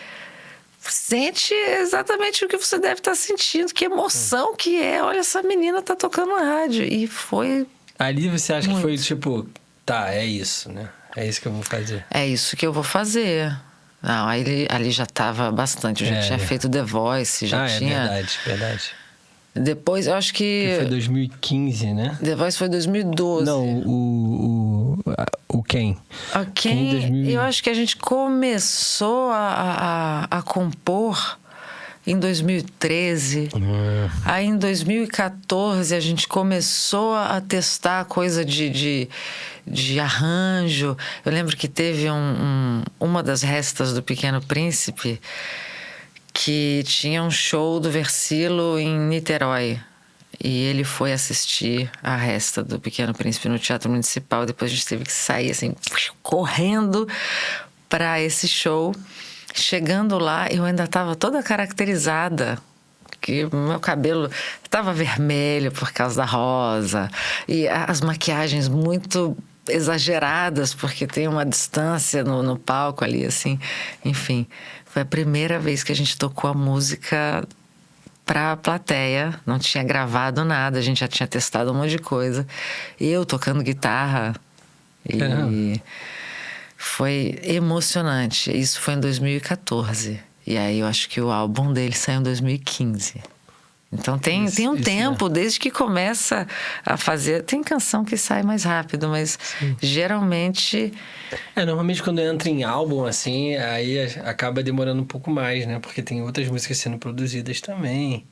Speaker 2: sente exatamente o que você deve estar sentindo, que emoção que é. Olha, essa menina tá tocando na rádio. E foi...
Speaker 1: Ali você acha
Speaker 2: muito.
Speaker 1: que foi tipo, tá, é isso, né? É isso que eu vou fazer.
Speaker 2: É isso que eu vou fazer. Não, ali já estava bastante. Eu já tinha feito The Voice, já tinha...
Speaker 1: É verdade.
Speaker 2: Depois, eu acho que
Speaker 1: foi 2015, né?
Speaker 2: The Voice foi 2012.
Speaker 1: Não, o Quem?
Speaker 2: Quem? Eu acho que a gente começou a compor em 2013. Aí, em 2014, a gente começou a testar coisa de arranjo. Eu lembro que teve uma das restas do Pequeno Príncipe que tinha um show do Versilo em Niterói. E ele foi assistir a resta do Pequeno Príncipe no Teatro Municipal. Depois a gente teve que sair, assim, correndo para esse show. Chegando lá, eu ainda estava toda caracterizada, que meu cabelo estava vermelho por causa da rosa. E as maquiagens muito exageradas, porque tem uma distância no palco ali, assim. Enfim, foi a primeira vez que a gente tocou a música para a plateia. Não tinha gravado nada, a gente já tinha testado um monte de coisa. Eu tocando guitarra. E foi emocionante. Isso foi em 2014. E aí eu acho que o álbum dele saiu em 2015. Então tem um tempo, desde que começa a fazer... Tem canção que sai mais rápido, mas geralmente...
Speaker 1: Normalmente quando entra em álbum, assim, aí acaba demorando um pouco mais, né? Porque tem outras músicas sendo produzidas também.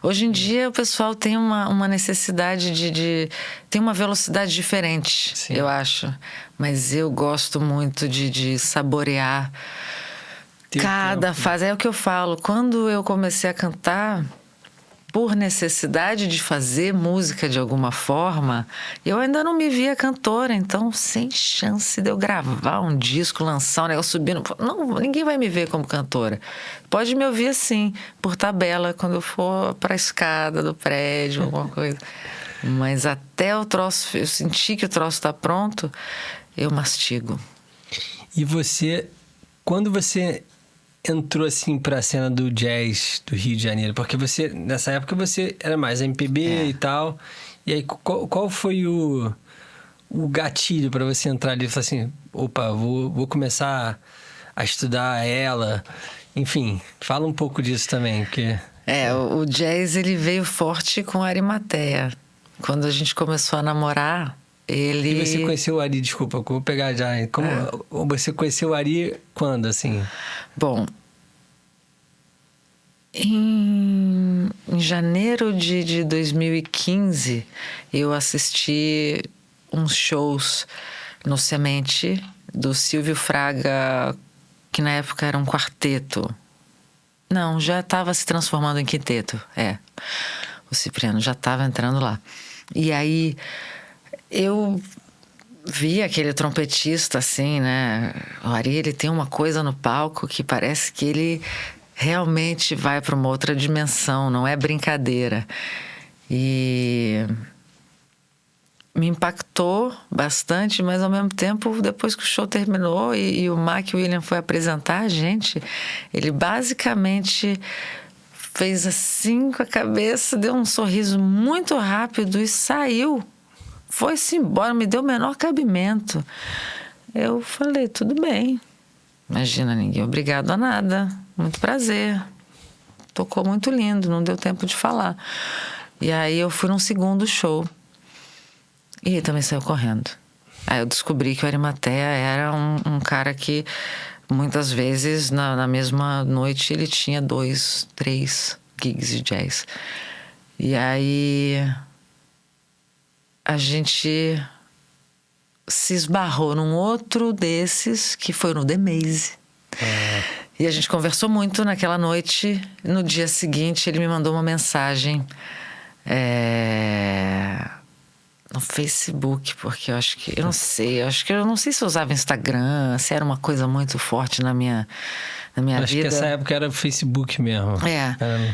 Speaker 2: Hoje em dia o pessoal tem uma necessidade tem uma velocidade diferente, eu acho. Mas eu gosto muito de saborear cada fase. É o que eu falo. Quando eu comecei a cantar... por necessidade de fazer música de alguma forma, eu ainda não me via cantora, então sem chance de eu gravar um disco, lançar um negócio, subindo. Não, ninguém vai me ver como cantora. Pode me ouvir assim, por tabela, quando eu for para a escada do prédio, alguma coisa. Mas até o troço, eu sentir que o troço está pronto, eu mastigo.
Speaker 1: E você, quando você entrou assim pra cena do jazz do Rio de Janeiro? Porque você, nessa época, você era mais MPB e tal. E aí, qual foi o gatilho pra você entrar ali e falar assim, opa, vou começar a estudar ela? Enfim, fala um pouco disso também, porque...
Speaker 2: O jazz, ele veio forte com a Arimateia. Quando a gente começou a namorar, ele...
Speaker 1: E você conheceu o Ari, desculpa, eu vou pegar já. Como você conheceu o Ari quando, assim?
Speaker 2: Bom, em janeiro de 2015, eu assisti uns shows no Semente do Silvio Fraga, que na época era um quarteto. Não, já estava se transformando em quinteto, O Cipriano já estava entrando lá. E aí, eu vi aquele trompetista, assim, né? O Ari, ele tem uma coisa no palco que parece que ele realmente vai para uma outra dimensão, não é brincadeira. E me impactou bastante, mas ao mesmo tempo, depois que o show terminou e o Mac William foi apresentar a gente, ele basicamente fez assim com a cabeça, deu um sorriso muito rápido e saiu. Foi-se embora, me deu o menor cabimento. Eu falei, tudo bem. Imagina, ninguém é obrigado a nada. muito prazer. Tocou muito lindo, não deu tempo de falar. E aí eu fui num segundo show. E ele também saiu correndo. Aí eu descobri que o Arimatea era um cara que muitas vezes na mesma noite ele tinha 2, 3 gigs de jazz. E aí a gente se esbarrou num outro desses que foi no The Maze. E a gente conversou muito naquela noite. No dia seguinte ele me mandou uma mensagem no Facebook, porque eu acho que... eu não sei se eu usava Instagram, se era uma coisa muito forte na minha vida.
Speaker 1: Acho que essa época era Facebook mesmo.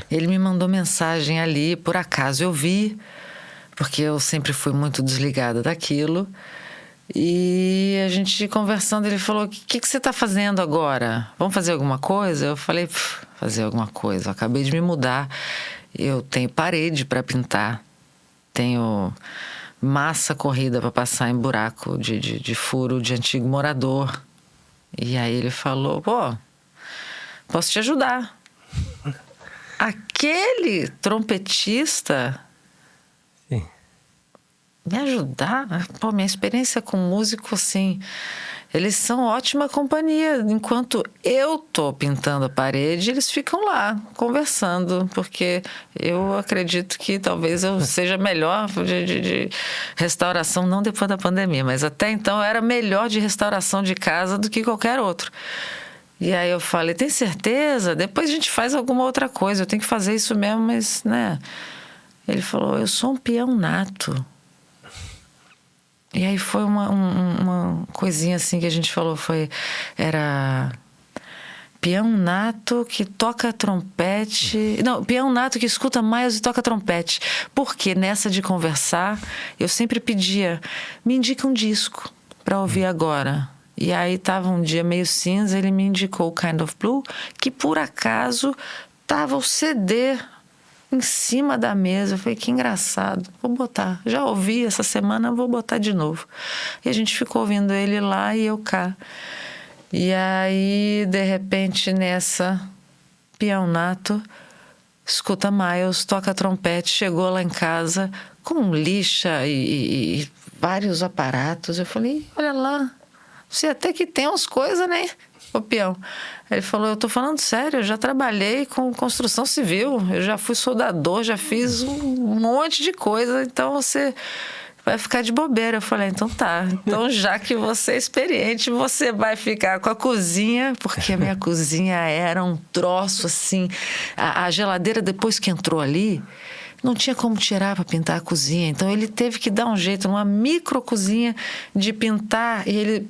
Speaker 2: Ele me mandou mensagem ali, por acaso eu vi, porque eu sempre fui muito desligada daquilo. E a gente conversando, ele falou: o que você está fazendo agora? Vamos fazer alguma coisa? Eu falei: fazer alguma coisa, eu acabei de me mudar, eu tenho parede para pintar, tenho massa corrida para passar em buraco de furo de antigo morador. E aí ele falou: pô, posso te ajudar. Aquele trompetista...
Speaker 1: Sim.
Speaker 2: Me ajudar? Pô, minha experiência com músico, assim, eles são ótima companhia. Enquanto eu tô pintando a parede, eles ficam lá conversando, porque eu acredito que talvez eu seja melhor de restauração, não depois da pandemia, mas até então eu era melhor de restauração de casa do que qualquer outro. E aí eu falei: tem certeza? Depois a gente faz alguma outra coisa, eu tenho que fazer isso mesmo, mas, né? Ele falou: eu sou um peão nato. E aí foi uma coisinha assim que a gente falou, era peão nato que toca trompete... Não, peão nato que escuta Miles e toca trompete. Porque nessa de conversar, eu sempre pedia: me indica um disco para ouvir agora. E aí tava um dia meio cinza, ele me indicou o Kind of Blue, que por acaso tava o CD em cima da mesa. Eu falei: que engraçado, vou botar. Já ouvi essa semana, vou botar de novo. E a gente ficou ouvindo ele lá e eu cá. E aí, de repente, nessa, peão nato, escuta Miles, toca trompete, chegou lá em casa com lixa e vários aparatos. Eu falei: olha lá, você até que tem umas coisas, né, ô peão? Ele falou: eu tô falando sério, eu já trabalhei com construção civil, eu já fui soldador, já fiz um monte de coisa, então você vai ficar de bobeira. Eu falei: então tá, então já que você é experiente, você vai ficar com a cozinha, porque a minha cozinha era um troço assim, a geladeira depois que entrou ali, não tinha como tirar para pintar a cozinha, então ele teve que dar um jeito numa micro cozinha de pintar, e ele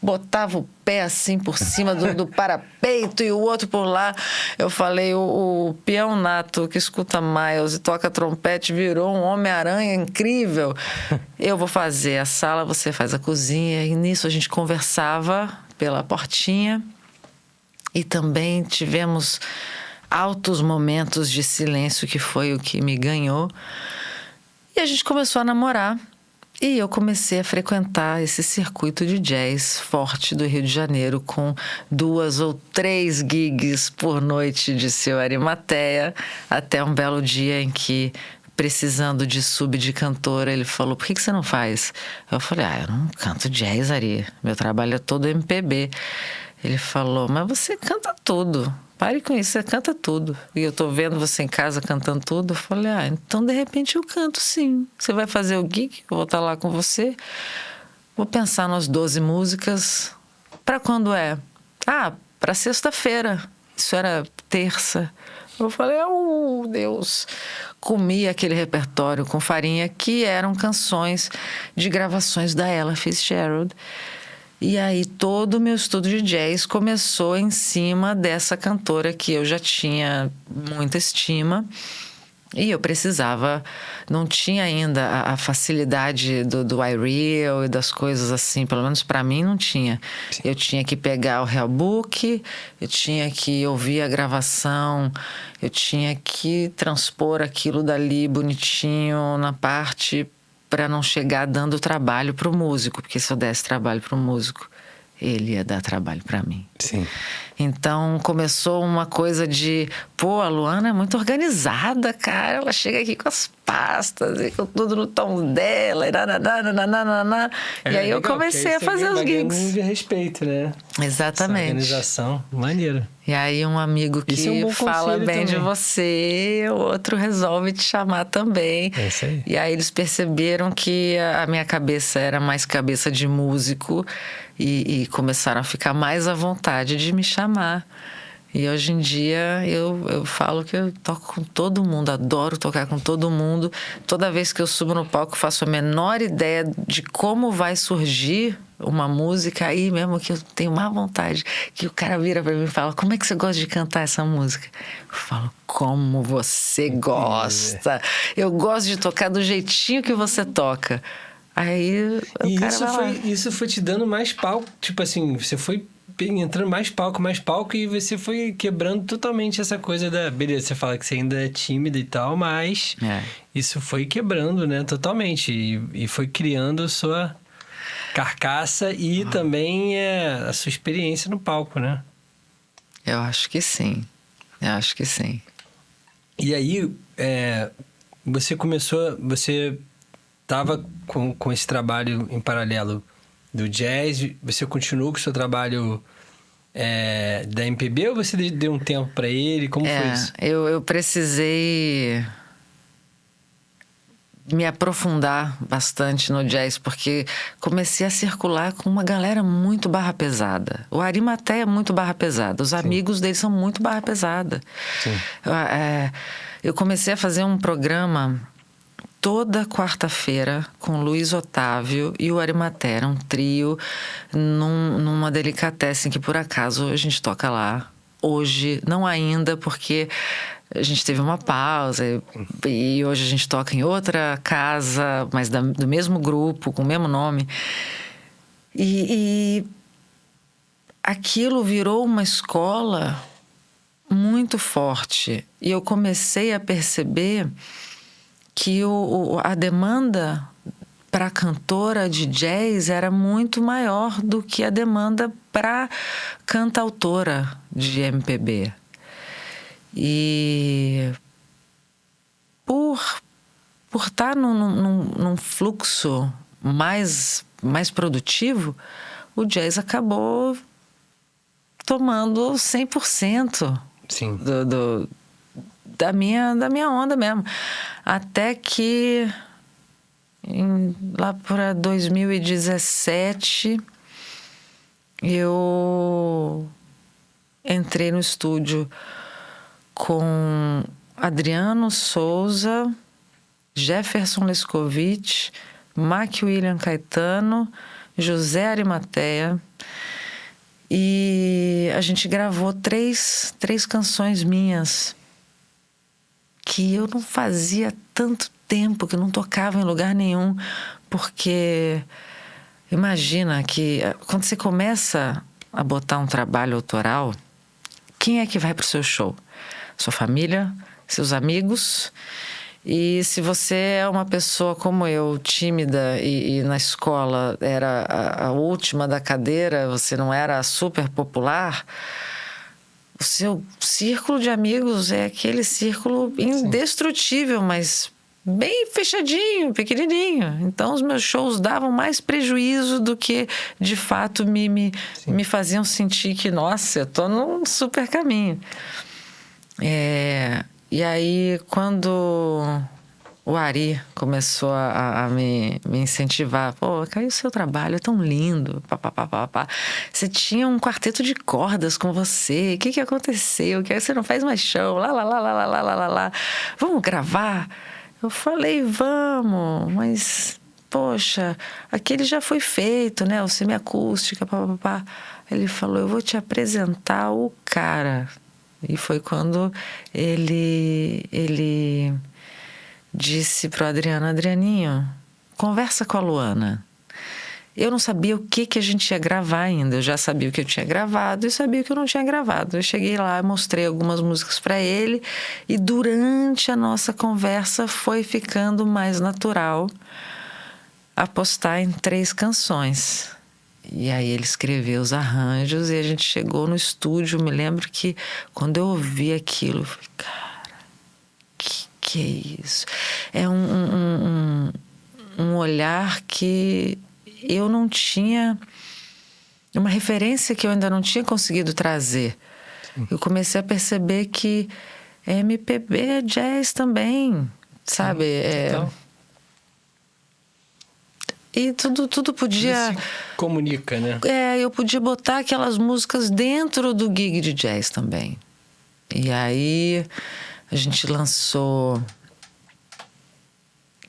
Speaker 2: botava o pé assim por cima do parapeito e o outro por lá. Eu falei: o peão nato que escuta Miles e toca trompete virou um Homem-Aranha incrível. Eu vou fazer a sala, você faz a cozinha. E nisso a gente conversava pela portinha. E também tivemos altos momentos de silêncio, que foi o que me ganhou. E a gente começou a namorar. E eu comecei a frequentar esse circuito de jazz forte do Rio de Janeiro, com 2 ou 3 gigs por noite de seu Arimatea, até um belo dia em que, precisando de sub de cantora, ele falou: por que você não faz? Eu falei: eu não canto jazz, Ari, meu trabalho é todo MPB. Ele falou: mas você canta tudo. Pare com isso, você canta tudo. E eu tô vendo você em casa cantando tudo. Eu falei: então de repente eu canto sim. Você vai fazer o gig, eu vou estar lá com você. Vou pensar nas 12 músicas. Para quando é? Para sexta-feira. Isso era terça. Eu falei: oh, Deus. Comi aquele repertório com farinha, que eram canções de gravações da Ella Fitzgerald. E aí todo o meu estudo de jazz começou em cima dessa cantora que eu já tinha muita estima. E eu precisava, não tinha ainda a facilidade do iReal e das coisas assim, pelo menos para mim não tinha. Sim. Eu tinha que pegar o real book, eu tinha que ouvir a gravação, eu tinha que transpor aquilo dali bonitinho na parte, para não chegar dando trabalho para o músico, porque se eu desse trabalho para o músico, ele ia dar trabalho para mim.
Speaker 1: Sim.
Speaker 2: Então começou uma coisa de, pô, a Luana é muito organizada, cara. Ela chega aqui com as pastas e com tudo no tom dela. E aí eu comecei a fazer os gigs.
Speaker 1: De respeito, né?
Speaker 2: Exatamente.
Speaker 1: Essa organização, maneiro.
Speaker 2: E aí um amigo que fala bem de você, o outro resolve te chamar também.
Speaker 1: É isso aí.
Speaker 2: E aí eles perceberam que a minha cabeça era mais cabeça de músico e começaram a ficar mais à vontade de me chamar. E hoje em dia eu falo que eu toco com todo mundo, adoro tocar com todo mundo. Toda vez que eu subo no palco, faço a menor ideia de como vai surgir uma música, aí mesmo que eu tenho má vontade, que o cara vira pra mim e fala: como é que você gosta de cantar essa música? Eu falo: como você gosta. Eu gosto de tocar do jeitinho que você toca. Aí o cara
Speaker 1: isso foi te dando mais palco, tipo assim, você foi entrando mais palco, e você foi quebrando totalmente essa coisa da... Beleza, você fala que você ainda é tímida e tal, mas isso foi quebrando, né, totalmente. E foi criando a sua carcaça e também a sua experiência no palco, né?
Speaker 2: Eu acho que sim.
Speaker 1: E aí, você estava com esse trabalho em paralelo do jazz, você continuou com o seu trabalho da MPB ou você deu um tempo para ele? Como foi isso?
Speaker 2: Eu precisei me aprofundar bastante no jazz, porque comecei a circular com uma galera muito barra pesada. O Arimatea é muito barra pesada, os amigos dele são muito barra pesada.
Speaker 1: Sim.
Speaker 2: Eu comecei a fazer um programa toda quarta-feira com Luiz Otávio e o Arimatea, era um trio numa delicatessen que por acaso a gente toca lá. Hoje, não ainda, porque a gente teve uma pausa e hoje a gente toca em outra casa, mas do mesmo grupo, com o mesmo nome. E aquilo virou uma escola muito forte. E eu comecei a perceber que a demanda para cantora de jazz era muito maior do que a demanda para cantautora de MPB. E por estar num fluxo mais produtivo, o jazz acabou tomando 100%.
Speaker 1: Sim.
Speaker 2: Da minha onda mesmo. Até que lá para 2017 eu entrei no estúdio com Adriano Souza, Jefferson Lescovitch, Mac William Caetano, José Arimatea, e a gente gravou três canções minhas que eu não fazia tanto tempo, que eu não tocava em lugar nenhum, porque imagina que quando você começa a botar um trabalho autoral, quem é que vai pro seu show? Sua família, seus amigos. E se você é uma pessoa como eu, tímida, e na escola era a última da cadeira, você não era super popular, o seu círculo de amigos é aquele círculo indestrutível, mas bem fechadinho, pequenininho. Então, os meus shows davam mais prejuízo do que, de fato, me faziam sentir que, nossa, eu tô num super caminho. E aí, quando o Ari começou a me incentivar, pô, caiu o seu trabalho, é tão lindo, papapá. Você tinha um quarteto de cordas com você, o que aconteceu? Que você não faz mais show, lá. Vamos gravar? Eu falei, vamos, mas, poxa, aquele já foi feito, né, o semiacústica, papapá. Ele falou, eu vou te apresentar o cara. E foi quando ele disse pro Adrianinho, conversa com a Luana. Eu não sabia o que a gente ia gravar ainda. Eu já sabia o que eu tinha gravado e sabia o que eu não tinha gravado. Eu cheguei lá, mostrei algumas músicas para ele e durante a nossa conversa foi ficando mais natural apostar em 3 canções. E aí ele escreveu os arranjos e a gente chegou no estúdio. Me lembro que quando eu ouvi aquilo, eu falei, cara, que é isso? É um olhar que eu não tinha, uma referência que eu ainda não tinha conseguido trazer. Eu comecei a perceber que MPB é jazz também, sabe?
Speaker 1: Então,
Speaker 2: e tudo podia...
Speaker 1: se comunica, né?
Speaker 2: eu podia botar aquelas músicas dentro do gig de jazz também. E aí a gente lançou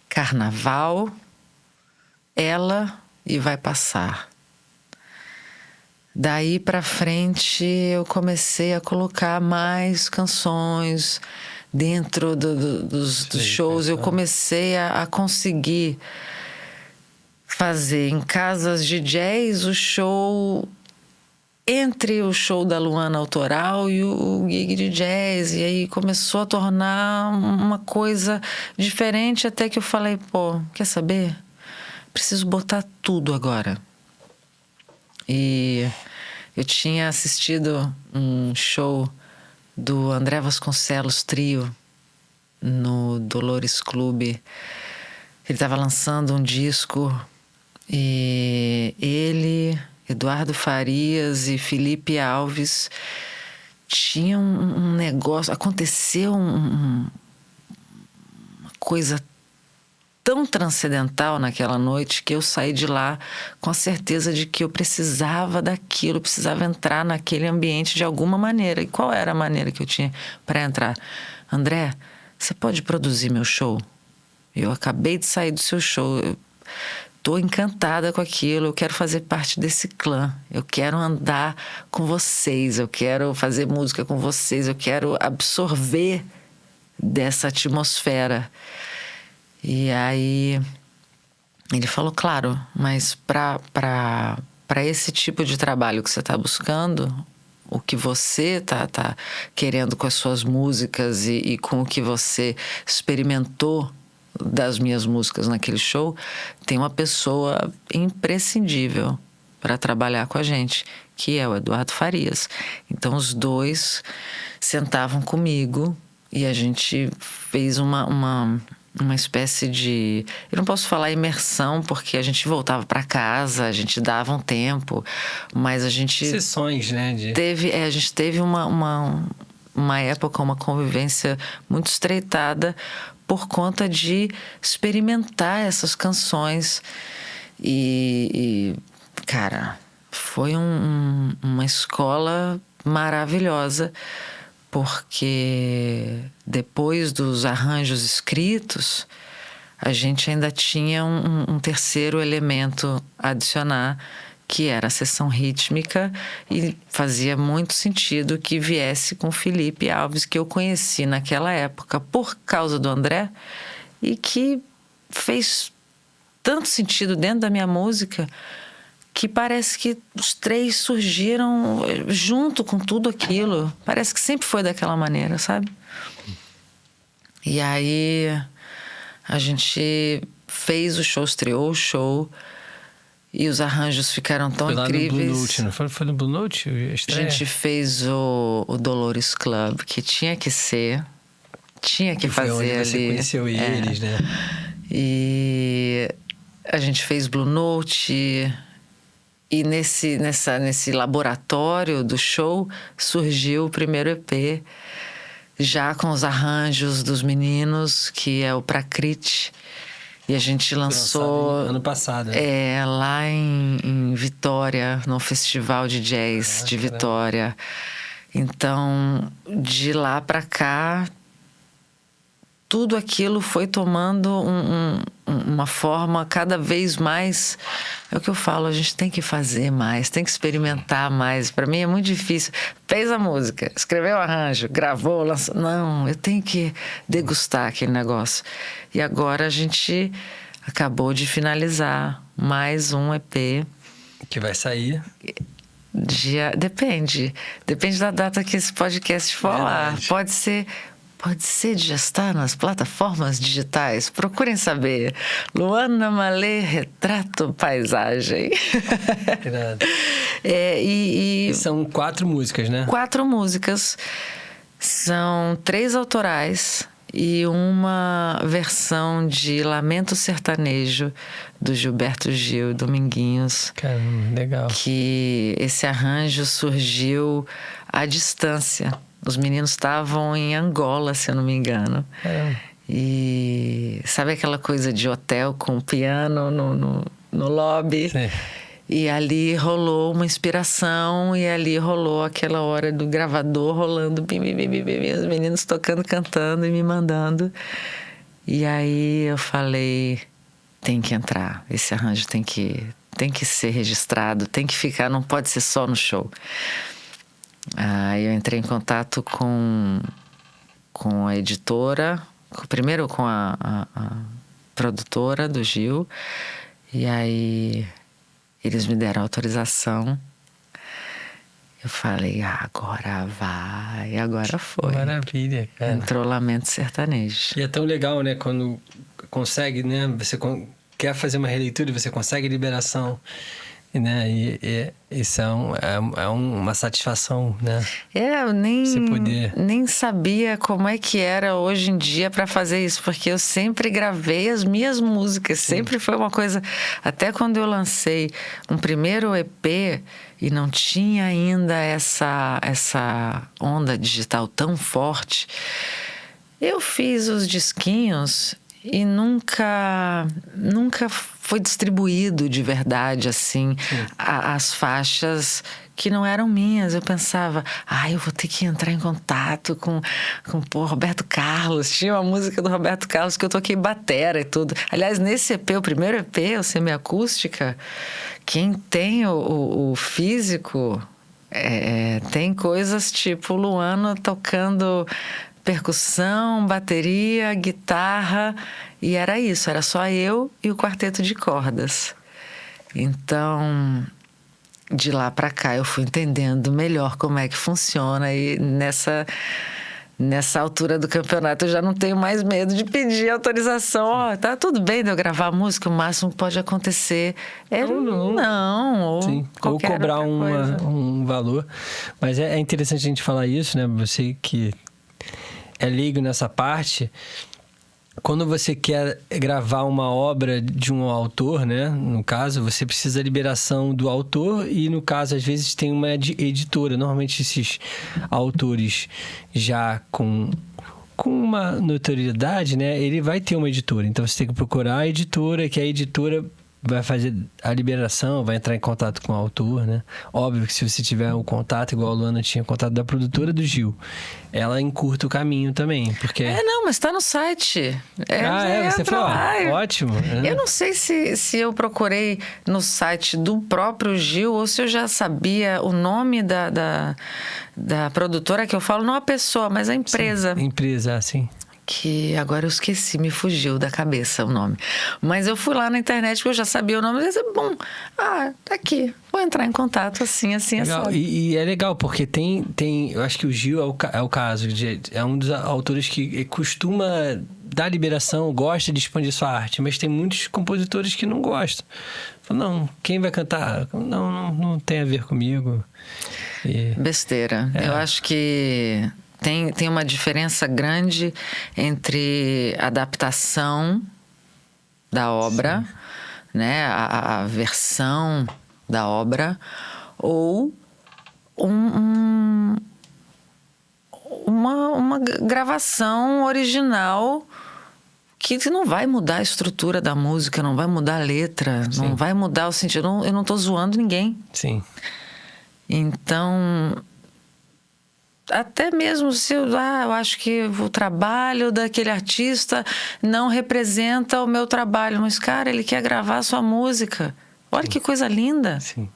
Speaker 2: Carnaval, Ela e Vai Passar. Daí pra frente eu comecei a colocar mais canções dentro dos shows. Eu comecei a conseguir fazer em casas de jazz o show entre o show da Luana autoral e o gig de jazz. E aí começou a tornar uma coisa diferente, até que eu falei, pô, quer saber? Preciso botar tudo agora. E eu tinha assistido um show do André Vasconcelos Trio no Dolores Club. Ele estava lançando um disco e ele, Eduardo Farias e Felipe Alves tinham um negócio, aconteceu uma coisa tão transcendental naquela noite que eu saí de lá com a certeza de que eu precisava daquilo, precisava entrar naquele ambiente de alguma maneira. E qual era a maneira que eu tinha para entrar? André, você pode produzir meu show? Eu acabei de sair do seu show, eu tô encantada com aquilo, eu quero fazer parte desse clã, eu quero andar com vocês, eu quero fazer música com vocês, eu quero absorver dessa atmosfera. E aí ele falou, claro, mas para esse tipo de trabalho que você está buscando, o que você tá querendo com as suas músicas e com o que você experimentou das minhas músicas naquele show, tem uma pessoa imprescindível para trabalhar com a gente, que é o Eduardo Farias. Então os dois sentavam comigo e a gente fez uma espécie de... Eu não posso falar imersão, porque a gente voltava para casa, a gente dava um tempo, mas a gente...
Speaker 1: Sessões, né?
Speaker 2: A gente teve uma época, uma convivência muito estreitada por conta de experimentar essas canções. E cara, foi uma escola maravilhosa, porque depois dos arranjos escritos, a gente ainda tinha um terceiro elemento a adicionar, que era a sessão rítmica, e fazia muito sentido que viesse com Felipe Alves, que eu conheci naquela época por causa do André, e que fez tanto sentido dentro da minha música, que parece que os três surgiram junto com tudo aquilo. Parece que sempre foi daquela maneira, sabe? E aí a gente fez o show, estreou o show, e os arranjos ficaram tão incríveis.
Speaker 1: Foi lá no Blue Note, não foi? Foi no Blue Note?
Speaker 2: A gente fez o Dolores Club, que tinha que ser, tinha que fazer
Speaker 1: onde
Speaker 2: ali.
Speaker 1: Você conheceu eles, né?
Speaker 2: E a gente fez Blue Note. E nesse laboratório do show surgiu o primeiro EP, já com os arranjos dos meninos, que é o Prakrit. E a gente lançou...
Speaker 1: ano passado, né?
Speaker 2: Lá em Vitória, no Festival de Jazz de Vitória. Então, de lá pra cá, tudo aquilo foi tomando uma forma cada vez mais... É o que eu falo, a gente tem que fazer mais, tem que experimentar mais. Para mim é muito difícil. Fez a música, escreveu o arranjo, gravou, lançou... Não, eu tenho que degustar aquele negócio. E agora a gente acabou de finalizar mais um EP.
Speaker 1: Que vai sair...
Speaker 2: Depende da data que esse podcast for lá. Pode ser Pode ser, já está nas plataformas digitais. Procurem saber. Luana Malê, Retrato Paisagem.
Speaker 1: E são 4 músicas, né?
Speaker 2: 4 músicas. São 3 autorais e uma versão de Lamento Sertanejo do Gilberto Gil, Dominguinhos.
Speaker 1: Caramba, legal.
Speaker 2: Que esse arranjo surgiu à distância. Os meninos estavam em Angola, se eu não me engano. E sabe aquela coisa de hotel com piano no lobby?
Speaker 1: Sim.
Speaker 2: E ali rolou uma inspiração, e ali rolou aquela hora do gravador rolando, bim, bim, bim, bim, bim, os meninos tocando, cantando e me mandando. E aí eu falei, tem que entrar, esse arranjo tem que ser registrado, tem que ficar, não pode ser só no show. Aí eu entrei em contato com a editora, primeiro com a produtora do Gil, e aí eles me deram autorização. Eu falei, agora vai, agora foi.
Speaker 1: Maravilha, cara.
Speaker 2: Entrou Lamento Sertanejo.
Speaker 1: E é tão legal, né, quando consegue, né, você quer fazer uma releitura e você consegue liberação, né, e isso é uma satisfação, né?
Speaker 2: Eu nem sabia como é que era hoje em dia para fazer isso, porque eu sempre gravei as minhas músicas, sempre foi uma coisa. Até quando eu lancei um primeiro EP e não tinha ainda essa onda digital tão forte, eu fiz os disquinhos e nunca foi distribuído de verdade, assim, as faixas que não eram minhas. Eu pensava, eu vou ter que entrar em contato com Roberto Carlos. Tinha uma música do Roberto Carlos que eu toquei batera e tudo. Aliás, nesse EP, o primeiro EP, o Semiacústica, quem tem o físico tem coisas tipo Luana tocando percussão, bateria, guitarra, e era isso, era só eu e o quarteto de cordas. Então, de lá para cá eu fui entendendo melhor como é que funciona, e nessa altura do campeonato eu já não tenho mais medo de pedir autorização. Tá tudo bem de eu gravar a música, o máximo que pode acontecer é
Speaker 1: ou cobrar um valor. Mas é interessante a gente falar isso, né? Você que é leigo nessa parte, quando você quer gravar uma obra de um autor, né? No caso, você precisa da liberação do autor e, no caso, às vezes tem uma editora. Normalmente esses autores já com uma notoriedade, né? Ele vai ter uma editora. Então você tem que procurar a editora, que a editora vai fazer a liberação, vai entrar em contato com o autor, né? Óbvio que se você tiver um contato, igual a Luana tinha contato da produtora do Gil, ela encurta o caminho também, porque...
Speaker 2: mas tá no site.
Speaker 1: Você falou, ótimo.
Speaker 2: Eu não sei se eu procurei no site do próprio Gil ou se eu já sabia o nome da produtora, que eu falo, não a pessoa, mas a empresa.
Speaker 1: Sim, empresa, sim.
Speaker 2: Que agora eu esqueci, me fugiu da cabeça o nome. Mas eu fui lá na internet porque eu já sabia o nome. Eu disse, tá aqui, vou entrar em contato assim,
Speaker 1: legal. E é legal, porque tem eu acho que o Gil é o caso, é um dos autores que costuma dar liberação, gosta de expandir sua arte, mas tem muitos compositores que não gostam. Falam, não, quem vai cantar? Não tem a ver comigo.
Speaker 2: Besteira. Eu acho que tem uma diferença grande entre adaptação da obra, né, a versão da obra, ou uma gravação original que não vai mudar a estrutura da música, não vai mudar a letra, não vai mudar o sentido. Eu não estou zoando ninguém.
Speaker 1: Sim.
Speaker 2: Então, até mesmo se eu acho que o trabalho daquele artista não representa o meu trabalho, mas, cara, ele quer gravar a sua música. Olha que coisa linda.
Speaker 1: Sim.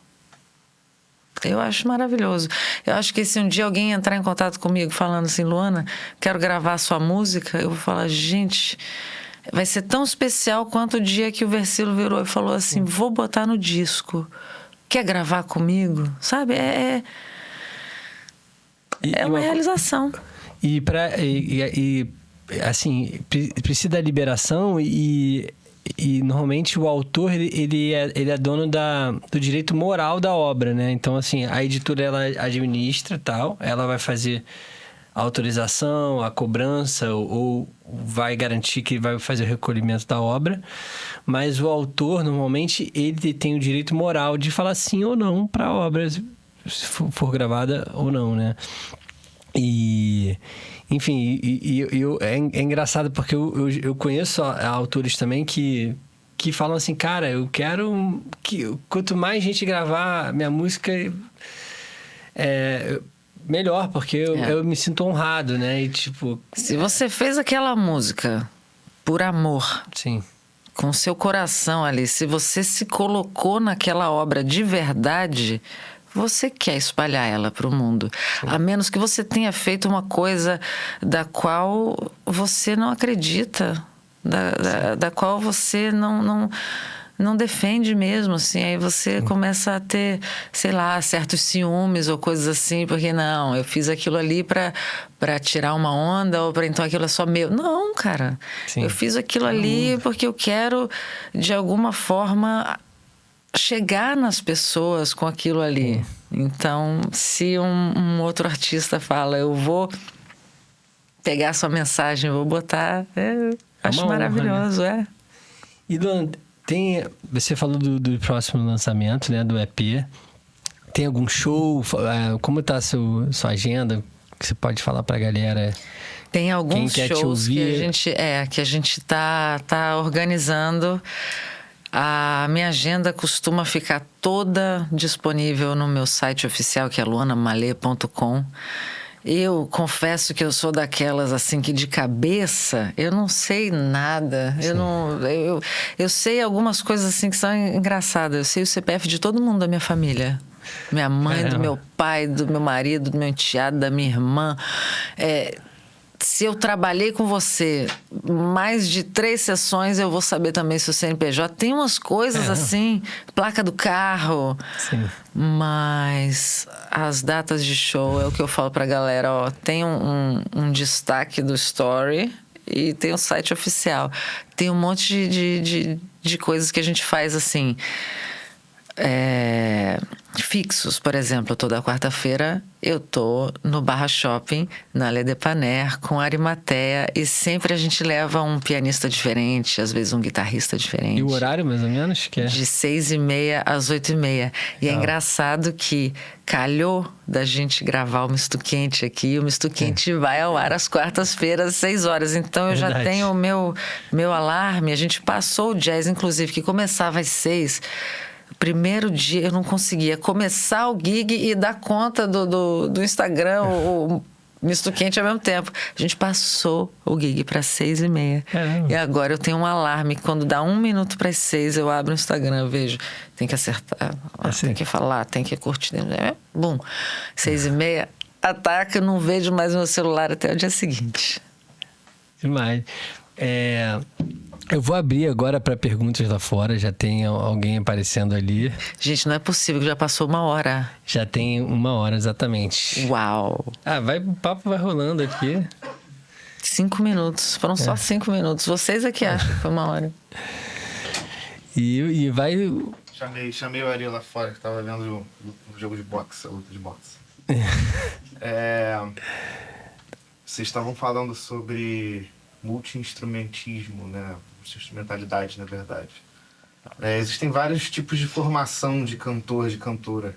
Speaker 2: Eu acho maravilhoso. Eu acho que se um dia alguém entrar em contato comigo falando assim, Luana, quero gravar a sua música, eu vou falar, gente, vai ser tão especial quanto o dia que o Versilo virou e falou assim, vou botar no disco. Quer gravar comigo? Sabe? É uma realização.
Speaker 1: Assim, precisa da liberação e normalmente o autor, ele é dono do direito moral da obra, né? Então, assim, a editora, ela administra tal, ela vai fazer a autorização, a cobrança, ou vai garantir que vai fazer o recolhimento da obra, mas o autor, normalmente, ele tem o direito moral de falar sim ou não para a obra, se for gravada ou não, né? Enfim, é engraçado porque eu conheço autores também que falam assim, cara, eu quero que quanto mais gente gravar minha música, melhor, porque eu me sinto honrado, né? E tipo...
Speaker 2: Se você fez aquela música por amor,
Speaker 1: sim,
Speaker 2: com seu coração ali, se você se colocou naquela obra de verdade, você quer espalhar ela para o mundo. Sim. A menos que você tenha feito uma coisa da qual você não acredita, da qual você não defende mesmo, assim. Aí você começa a ter, sei lá, certos ciúmes ou coisas assim, porque não, eu fiz aquilo ali para tirar uma onda, ou para então aquilo é só meu. Não, cara. Sim. Eu fiz aquilo ali porque eu quero, de alguma forma, chegar nas pessoas com aquilo ali. Então, se um outro artista fala, eu vou pegar sua mensagem, vou botar, acho maravilhoso, honra, né?
Speaker 1: E Luana, você falou do próximo lançamento, né, do EP. Tem algum show? Como tá a sua agenda? Que você pode falar pra galera?
Speaker 2: Tem alguns shows que a gente tá organizando. A minha agenda costuma ficar toda disponível no meu site oficial, que é luanamale.com. Eu confesso que eu sou daquelas assim que de cabeça eu não sei nada. Eu sei algumas coisas assim que são engraçadas. Eu sei o CPF de todo mundo da minha família. Minha mãe, do meu pai, do meu marido, do meu enteado, da minha irmã. Se eu trabalhei com você mais de 3 sessões, eu vou saber também se o CNPJ. Tem umas coisas assim, placa do carro.
Speaker 1: Sim.
Speaker 2: Mas as datas de show é o que eu falo pra galera, ó. Tem um destaque do Story e tem o site oficial. Tem um monte de coisas que a gente faz assim. Fixos, por exemplo, toda quarta-feira eu tô no Barra Shopping, na Le Depaner, com a Arimatea, e sempre a gente leva um pianista diferente, às vezes um guitarrista diferente.
Speaker 1: E o horário, mais ou menos, que é?
Speaker 2: De 6h30 às 8h30. E é engraçado que calhou da gente gravar o Misto Quente aqui, o Misto Quente vai ao ar às quartas-feiras, às 6h. Então eu já tenho o meu alarme, a gente passou o jazz, inclusive, que começava às 6h. Primeiro dia eu não conseguia começar o gig e dar conta do Instagram, o Misto Quente ao mesmo tempo. A gente passou o gig para 6h30. E agora eu tenho um alarme. Quando dá 1 minuto para as 6, eu abro o Instagram, eu vejo. Tem que acertar, tem que falar, tem que curtir. Bum, 6h30, ataca, eu não vejo mais meu celular até o dia seguinte.
Speaker 1: Demais. Eu vou abrir agora para perguntas lá fora. Já tem alguém aparecendo ali.
Speaker 2: Gente, não é possível que já passou 1 hora.
Speaker 1: Já tem 1 hora, exatamente.
Speaker 2: Uau!
Speaker 1: O papo vai rolando aqui.
Speaker 2: 5 minutos. Foram só 5 minutos. Vocês aqui acham que foi 1 hora.
Speaker 1: E vai...
Speaker 3: Chamei o Ari lá fora, que tava vendo o jogo de boxe, a luta de boxe. Vocês estavam falando sobre multi-instrumentismo, né? Instrumentalidade, na verdade. Existem vários tipos de formação de cantor, de cantora.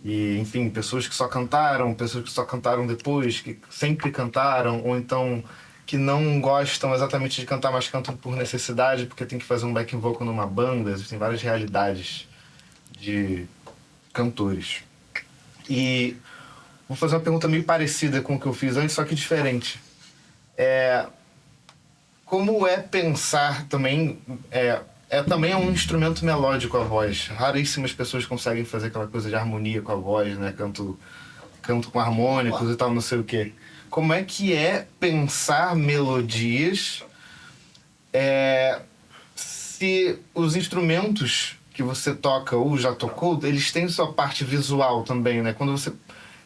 Speaker 3: E, enfim, pessoas que só cantaram depois, que sempre cantaram, ou então que não gostam exatamente de cantar, mas cantam por necessidade, porque tem que fazer um backing vocal numa banda. Existem várias realidades de cantores. E vou fazer uma pergunta meio parecida com o que eu fiz antes, só que diferente. Como é pensar também... também é um instrumento melódico a voz. Raríssimas pessoas conseguem fazer aquela coisa de harmonia com a voz, né? Canto com harmônicos e tal, não sei o quê. Como é que é pensar melodias se os instrumentos que você toca ou já tocou, eles têm sua parte visual também, né? Quando você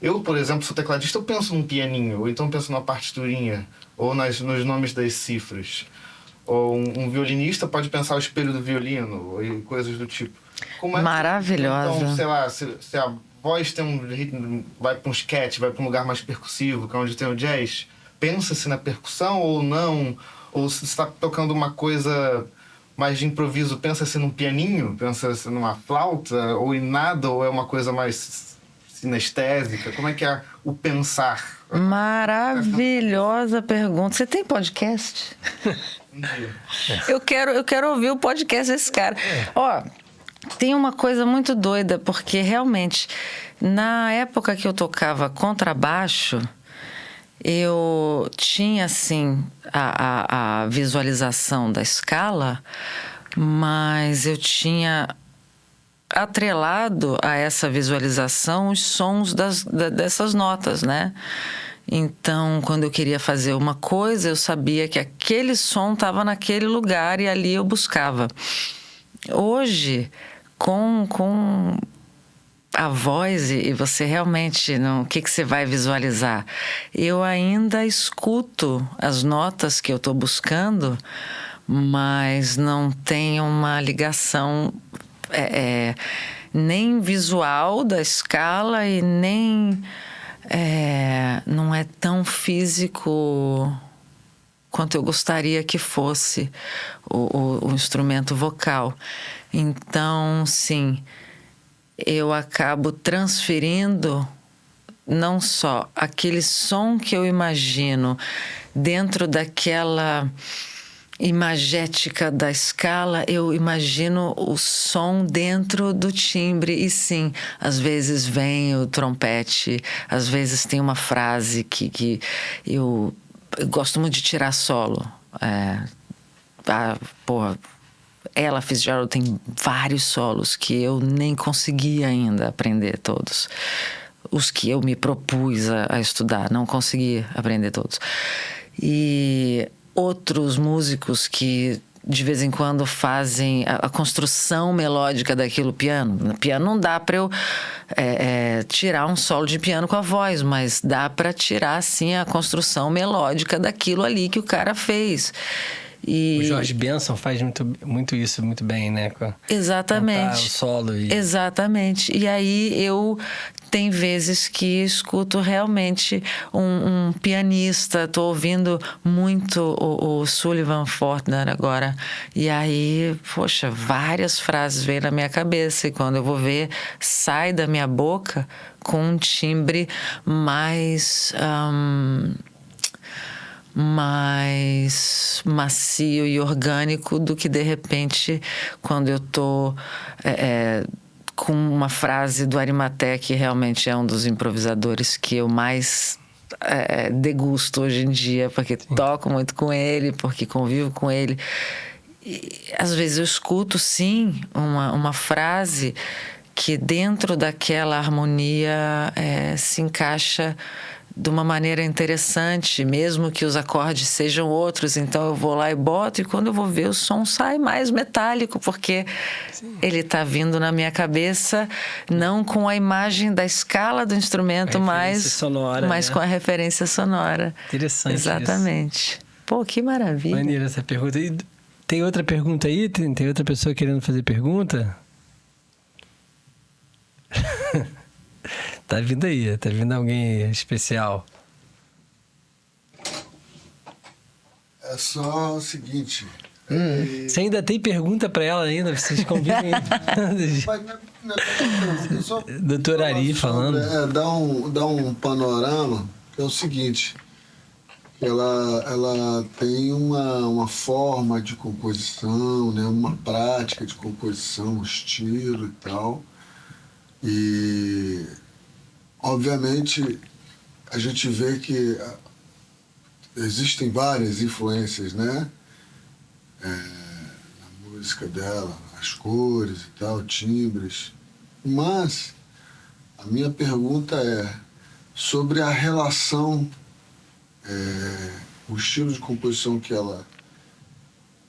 Speaker 3: Eu, por exemplo, sou tecladista, eu penso num pianinho, ou então penso numa partiturinha, ou nos nomes das cifras. Ou um violinista pode pensar o espelho do violino, e coisas do tipo. Como é
Speaker 2: Maravilhosa.
Speaker 3: Então, sei lá, se a voz tem um ritmo, vai para um sketch, vai para um lugar mais percussivo, que é onde tem o jazz, pensa-se na percussão ou não? Ou se está tocando uma coisa mais de improviso, pensa-se num pianinho, pensa-se numa flauta, ou em nada, ou é uma coisa mais sinestésica? Como é que é o pensar?
Speaker 2: Maravilhosa pergunta. Você tem podcast?
Speaker 3: Um dia.
Speaker 2: Eu quero ouvir o podcast desse cara. Ó, tem uma coisa muito doida, porque realmente, na época que eu tocava contrabaixo, eu tinha, assim, a visualização da escala, mas eu tinha atrelado a essa visualização os sons dessas notas, né? Então, quando eu queria fazer uma coisa, eu sabia que aquele som estava naquele lugar e ali eu buscava. Hoje, com a voz e você realmente, o que você vai visualizar? Eu ainda escuto as notas que eu estou buscando, mas não tenho uma ligação nem visual da escala e nem não é tão físico quanto eu gostaria que fosse o instrumento vocal. Então, sim, eu acabo transferindo não só aquele som que eu imagino dentro daquela imagética da escala, eu imagino o som dentro do timbre. E sim, às vezes vem o trompete, às vezes tem uma frase que eu gosto muito de tirar solo. Ella Fitzgerald tem vários solos que eu nem consegui ainda aprender todos. Os que eu me propus a estudar, não consegui aprender todos. E outros músicos que de vez em quando fazem a construção melódica daquilo piano. No piano não dá para eu tirar um solo de piano com a voz, mas dá para tirar sim a construção melódica daquilo ali que o cara fez.
Speaker 1: O George Benson faz muito isso muito bem, né?
Speaker 2: Exatamente.
Speaker 1: O solo.
Speaker 2: Exatamente. E aí tem vezes que escuto realmente um pianista. Estou ouvindo muito o Sullivan Fortner agora. E aí, poxa, várias frases vêm na minha cabeça. E quando eu vou ver, sai da minha boca com um timbre mais macio e orgânico do que, de repente, quando eu tô com uma frase do Arimatea, que realmente é um dos improvisadores que eu mais degusto hoje em dia, porque toco muito com ele, porque convivo com ele. E, às vezes eu escuto, sim, uma frase que dentro daquela harmonia se encaixa de uma maneira interessante, mesmo que os acordes sejam outros. Então eu vou lá e boto, e quando eu vou ver, o som sai mais metálico, porque ele está vindo na minha cabeça, não com a imagem da escala do instrumento, mas com a referência sonora.
Speaker 1: Interessante.
Speaker 2: Exatamente. Isso. Pô, que maravilha.
Speaker 1: Maneira essa pergunta. E tem outra pergunta aí? Tem outra pessoa querendo fazer pergunta? Tá vindo aí, tá vindo alguém especial.
Speaker 4: É só o seguinte.
Speaker 1: Você ainda tem pergunta para ela ainda? Vocês combinam Doutor Ari falando.
Speaker 4: Dá um panorama, que é o seguinte. Ela tem uma forma de composição, né? Uma prática de composição, um estilo e tal. E, obviamente, a gente vê que existem várias influências, né? Na música dela, as cores e tal, timbres. Mas a minha pergunta é sobre a relação, o estilo de composição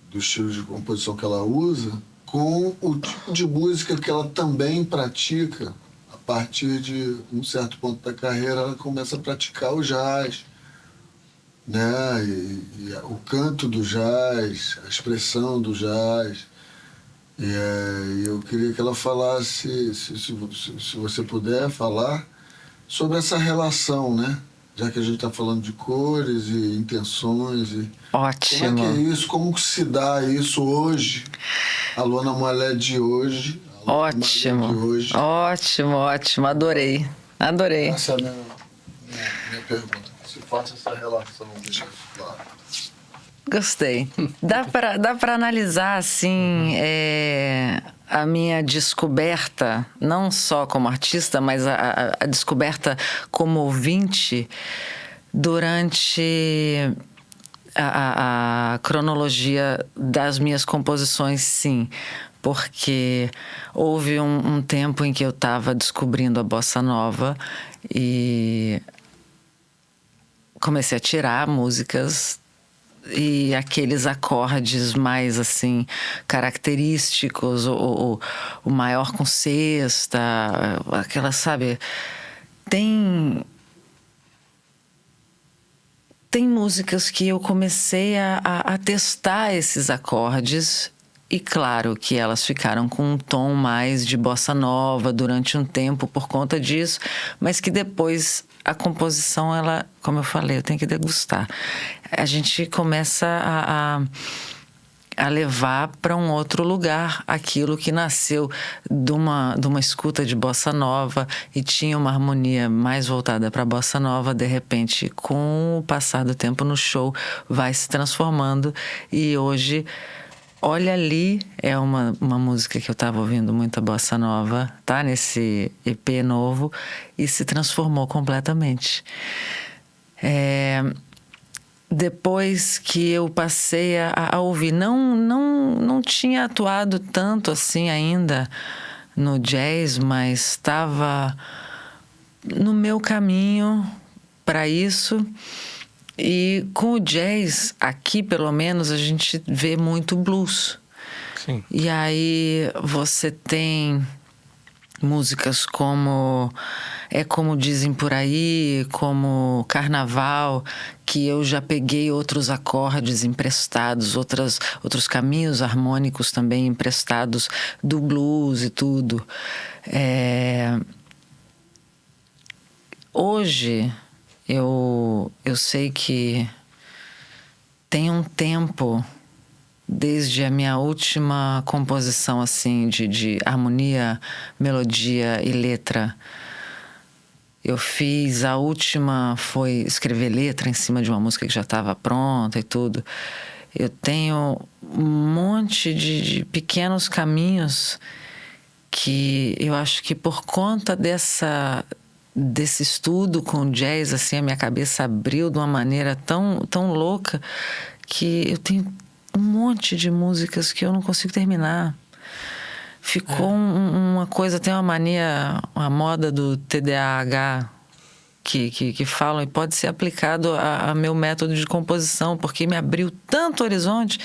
Speaker 4: do estilo de composição que ela usa, com o tipo de música que ela também pratica, a partir de um certo ponto da carreira, ela começa a praticar o jazz, né? E o canto do jazz, a expressão do jazz. E eu queria que ela falasse, se você puder falar, sobre essa relação, né? Já que a gente está falando de cores e intenções.
Speaker 2: Ótimo.
Speaker 4: Como é que é isso? Como que se dá isso hoje? A Luana Moalé de hoje.
Speaker 2: Ótimo. De hoje. Ótimo. Adorei.
Speaker 4: Essa é a minha pergunta. Se faça essa relação, deixa claro.
Speaker 2: Gostei. Dá para analisar, assim, a minha descoberta, não só como artista, mas a descoberta como ouvinte durante a cronologia das minhas composições, sim. Porque houve um tempo em que eu estava descobrindo a bossa nova e comecei a tirar músicas e aqueles acordes mais assim característicos, o maior com sexta, aquela, sabe, tem músicas que eu comecei a testar esses acordes e claro que elas ficaram com um tom mais de bossa nova durante um tempo por conta disso, mas que depois a composição, ela, como eu falei, eu tenho que degustar. A gente começa a levar para um outro lugar aquilo que nasceu de uma escuta de bossa nova e tinha uma harmonia mais voltada para a bossa nova, de repente, com o passar do tempo no show, vai se transformando e hoje... Olha Ali é uma música que eu estava ouvindo muita bossa nova, tá? Nesse EP novo e se transformou completamente. Depois que eu passei a ouvir, não tinha atuado tanto assim ainda no jazz, mas estava no meu caminho para isso. E com o jazz, aqui pelo menos, a gente vê muito blues.
Speaker 1: Sim.
Speaker 2: E aí você tem músicas como Como Dizem Por Aí, como Carnaval, que eu já peguei outros acordes emprestados, outros caminhos harmônicos também emprestados do blues e tudo. Hoje... Eu sei que tem um tempo, desde a minha última composição assim, de harmonia, melodia e letra. Eu fiz, a última foi escrever letra em cima de uma música que já estava pronta e tudo. Eu tenho um monte de pequenos caminhos que eu acho que por conta desse estudo com jazz, assim, a minha cabeça abriu de uma maneira tão louca que eu tenho um monte de músicas que eu não consigo terminar. Ficou uma coisa, tem uma mania, uma moda do TDAH que falam e pode ser aplicado a meu método de composição, porque me abriu tanto horizonte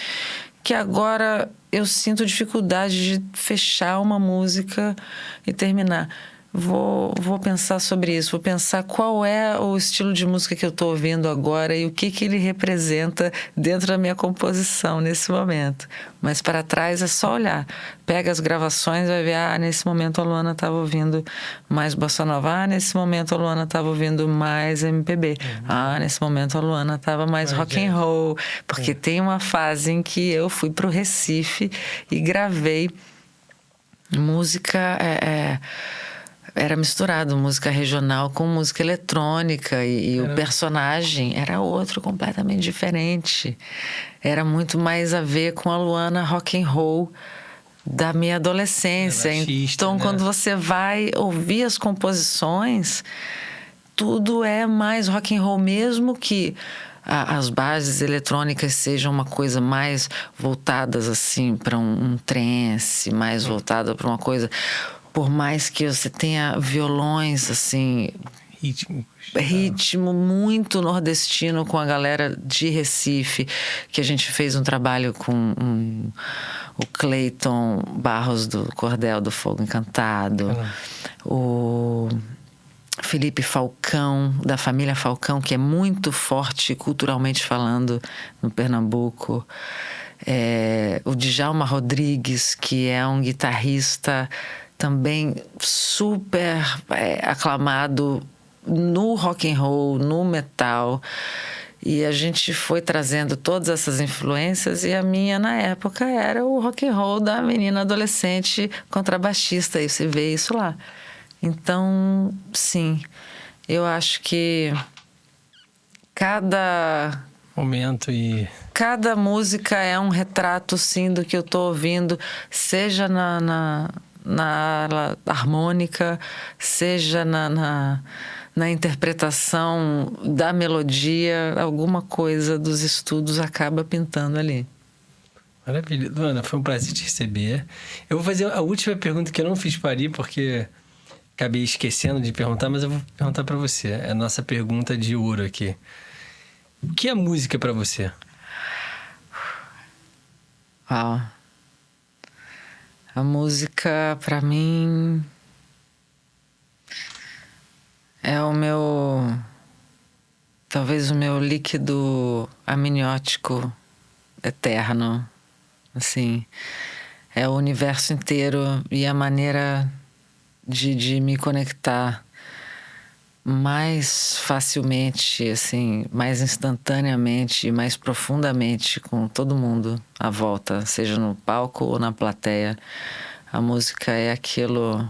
Speaker 2: que agora eu sinto dificuldade de fechar uma música e terminar. Vou pensar sobre isso, vou pensar qual é o estilo de música que eu estou ouvindo agora e o que ele representa dentro da minha composição nesse momento. Mas para trás é só olhar. Pega as gravações e vai ver, nesse momento a Luana estava ouvindo mais bossa nova, nesse momento a Luana estava ouvindo mais MPB, nesse momento a Luana estava mais rock and roll, porque tem uma fase em que eu fui para o Recife e gravei música... Era misturado música regional com música eletrônica e o personagem era outro, completamente diferente. Era muito mais a ver com a Luana rock and roll da minha adolescência. Então, quando você vai ouvir as composições, tudo é mais rock and roll, mesmo que as bases eletrônicas sejam uma coisa mais voltadas assim para um trance, mais voltada para uma coisa... Por mais que você tenha violões, assim, Ritmo muito nordestino com a galera de Recife, que a gente fez um trabalho com o Cleiton Barros do Cordel do Fogo Encantado, o Felipe Falcão, da família Falcão, que é muito forte culturalmente falando no Pernambuco. O Djalma Rodrigues, que é um guitarrista também super aclamado no rock and roll, no metal. E a gente foi trazendo todas essas influências, e a minha, na época, era o rock and roll da menina adolescente contrabaixista, e você vê isso lá. Então, sim, eu acho que cada
Speaker 1: momento e
Speaker 2: cada música é um retrato, sim, do que eu tô ouvindo, seja na harmônica, seja na interpretação da melodia, alguma coisa dos estudos acaba pintando ali.
Speaker 1: Maravilha. Luana, foi um prazer te receber. Eu vou fazer a última pergunta que eu não fiz para Ari, porque acabei esquecendo de perguntar, mas eu vou perguntar para você. É a nossa pergunta de ouro aqui. O que é música para você?
Speaker 2: Uau. A música, para mim, é talvez o meu líquido amniótico eterno, assim. É o universo inteiro e a maneira de me conectar mais facilmente, assim, mais instantaneamente, mais profundamente com todo mundo à volta, seja no palco ou na plateia. A música é aquilo,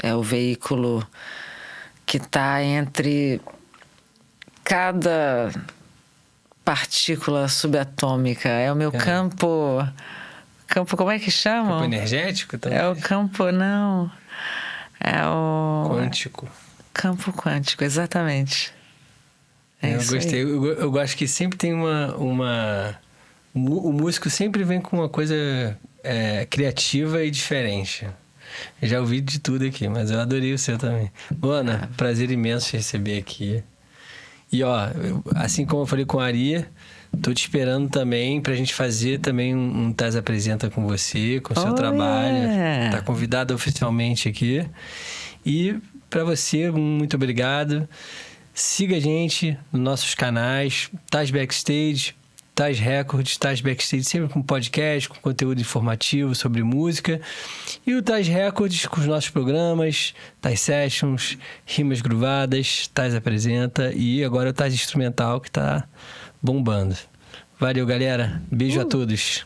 Speaker 2: é o veículo que está entre cada partícula subatômica. É o meu campo, como é que chama?
Speaker 1: Campo energético também?
Speaker 2: É o campo, não. É o
Speaker 1: quântico.
Speaker 2: Campo quântico, exatamente.
Speaker 1: Eu gostei. Eu gosto que sempre tem o músico sempre vem com uma coisa criativa e diferente. Eu já ouvi de tudo aqui, mas eu adorei o seu também. Luana, prazer imenso te receber aqui. E assim como eu falei com a Ari, tô te esperando também pra gente fazer também um Taz Apresenta com você, com o seu trabalho. Tá convidado oficialmente aqui. E para você, muito obrigado. Siga a gente nos nossos canais, Taz Backstage, Taz Records, Taz Backstage, sempre com podcast, com conteúdo informativo sobre música. E o Taz Records com os nossos programas, Taz Sessions, Rimas Gruvadas, Taz Apresenta e agora o Taz Instrumental que tá bombando. Valeu, galera. Beijo a todos.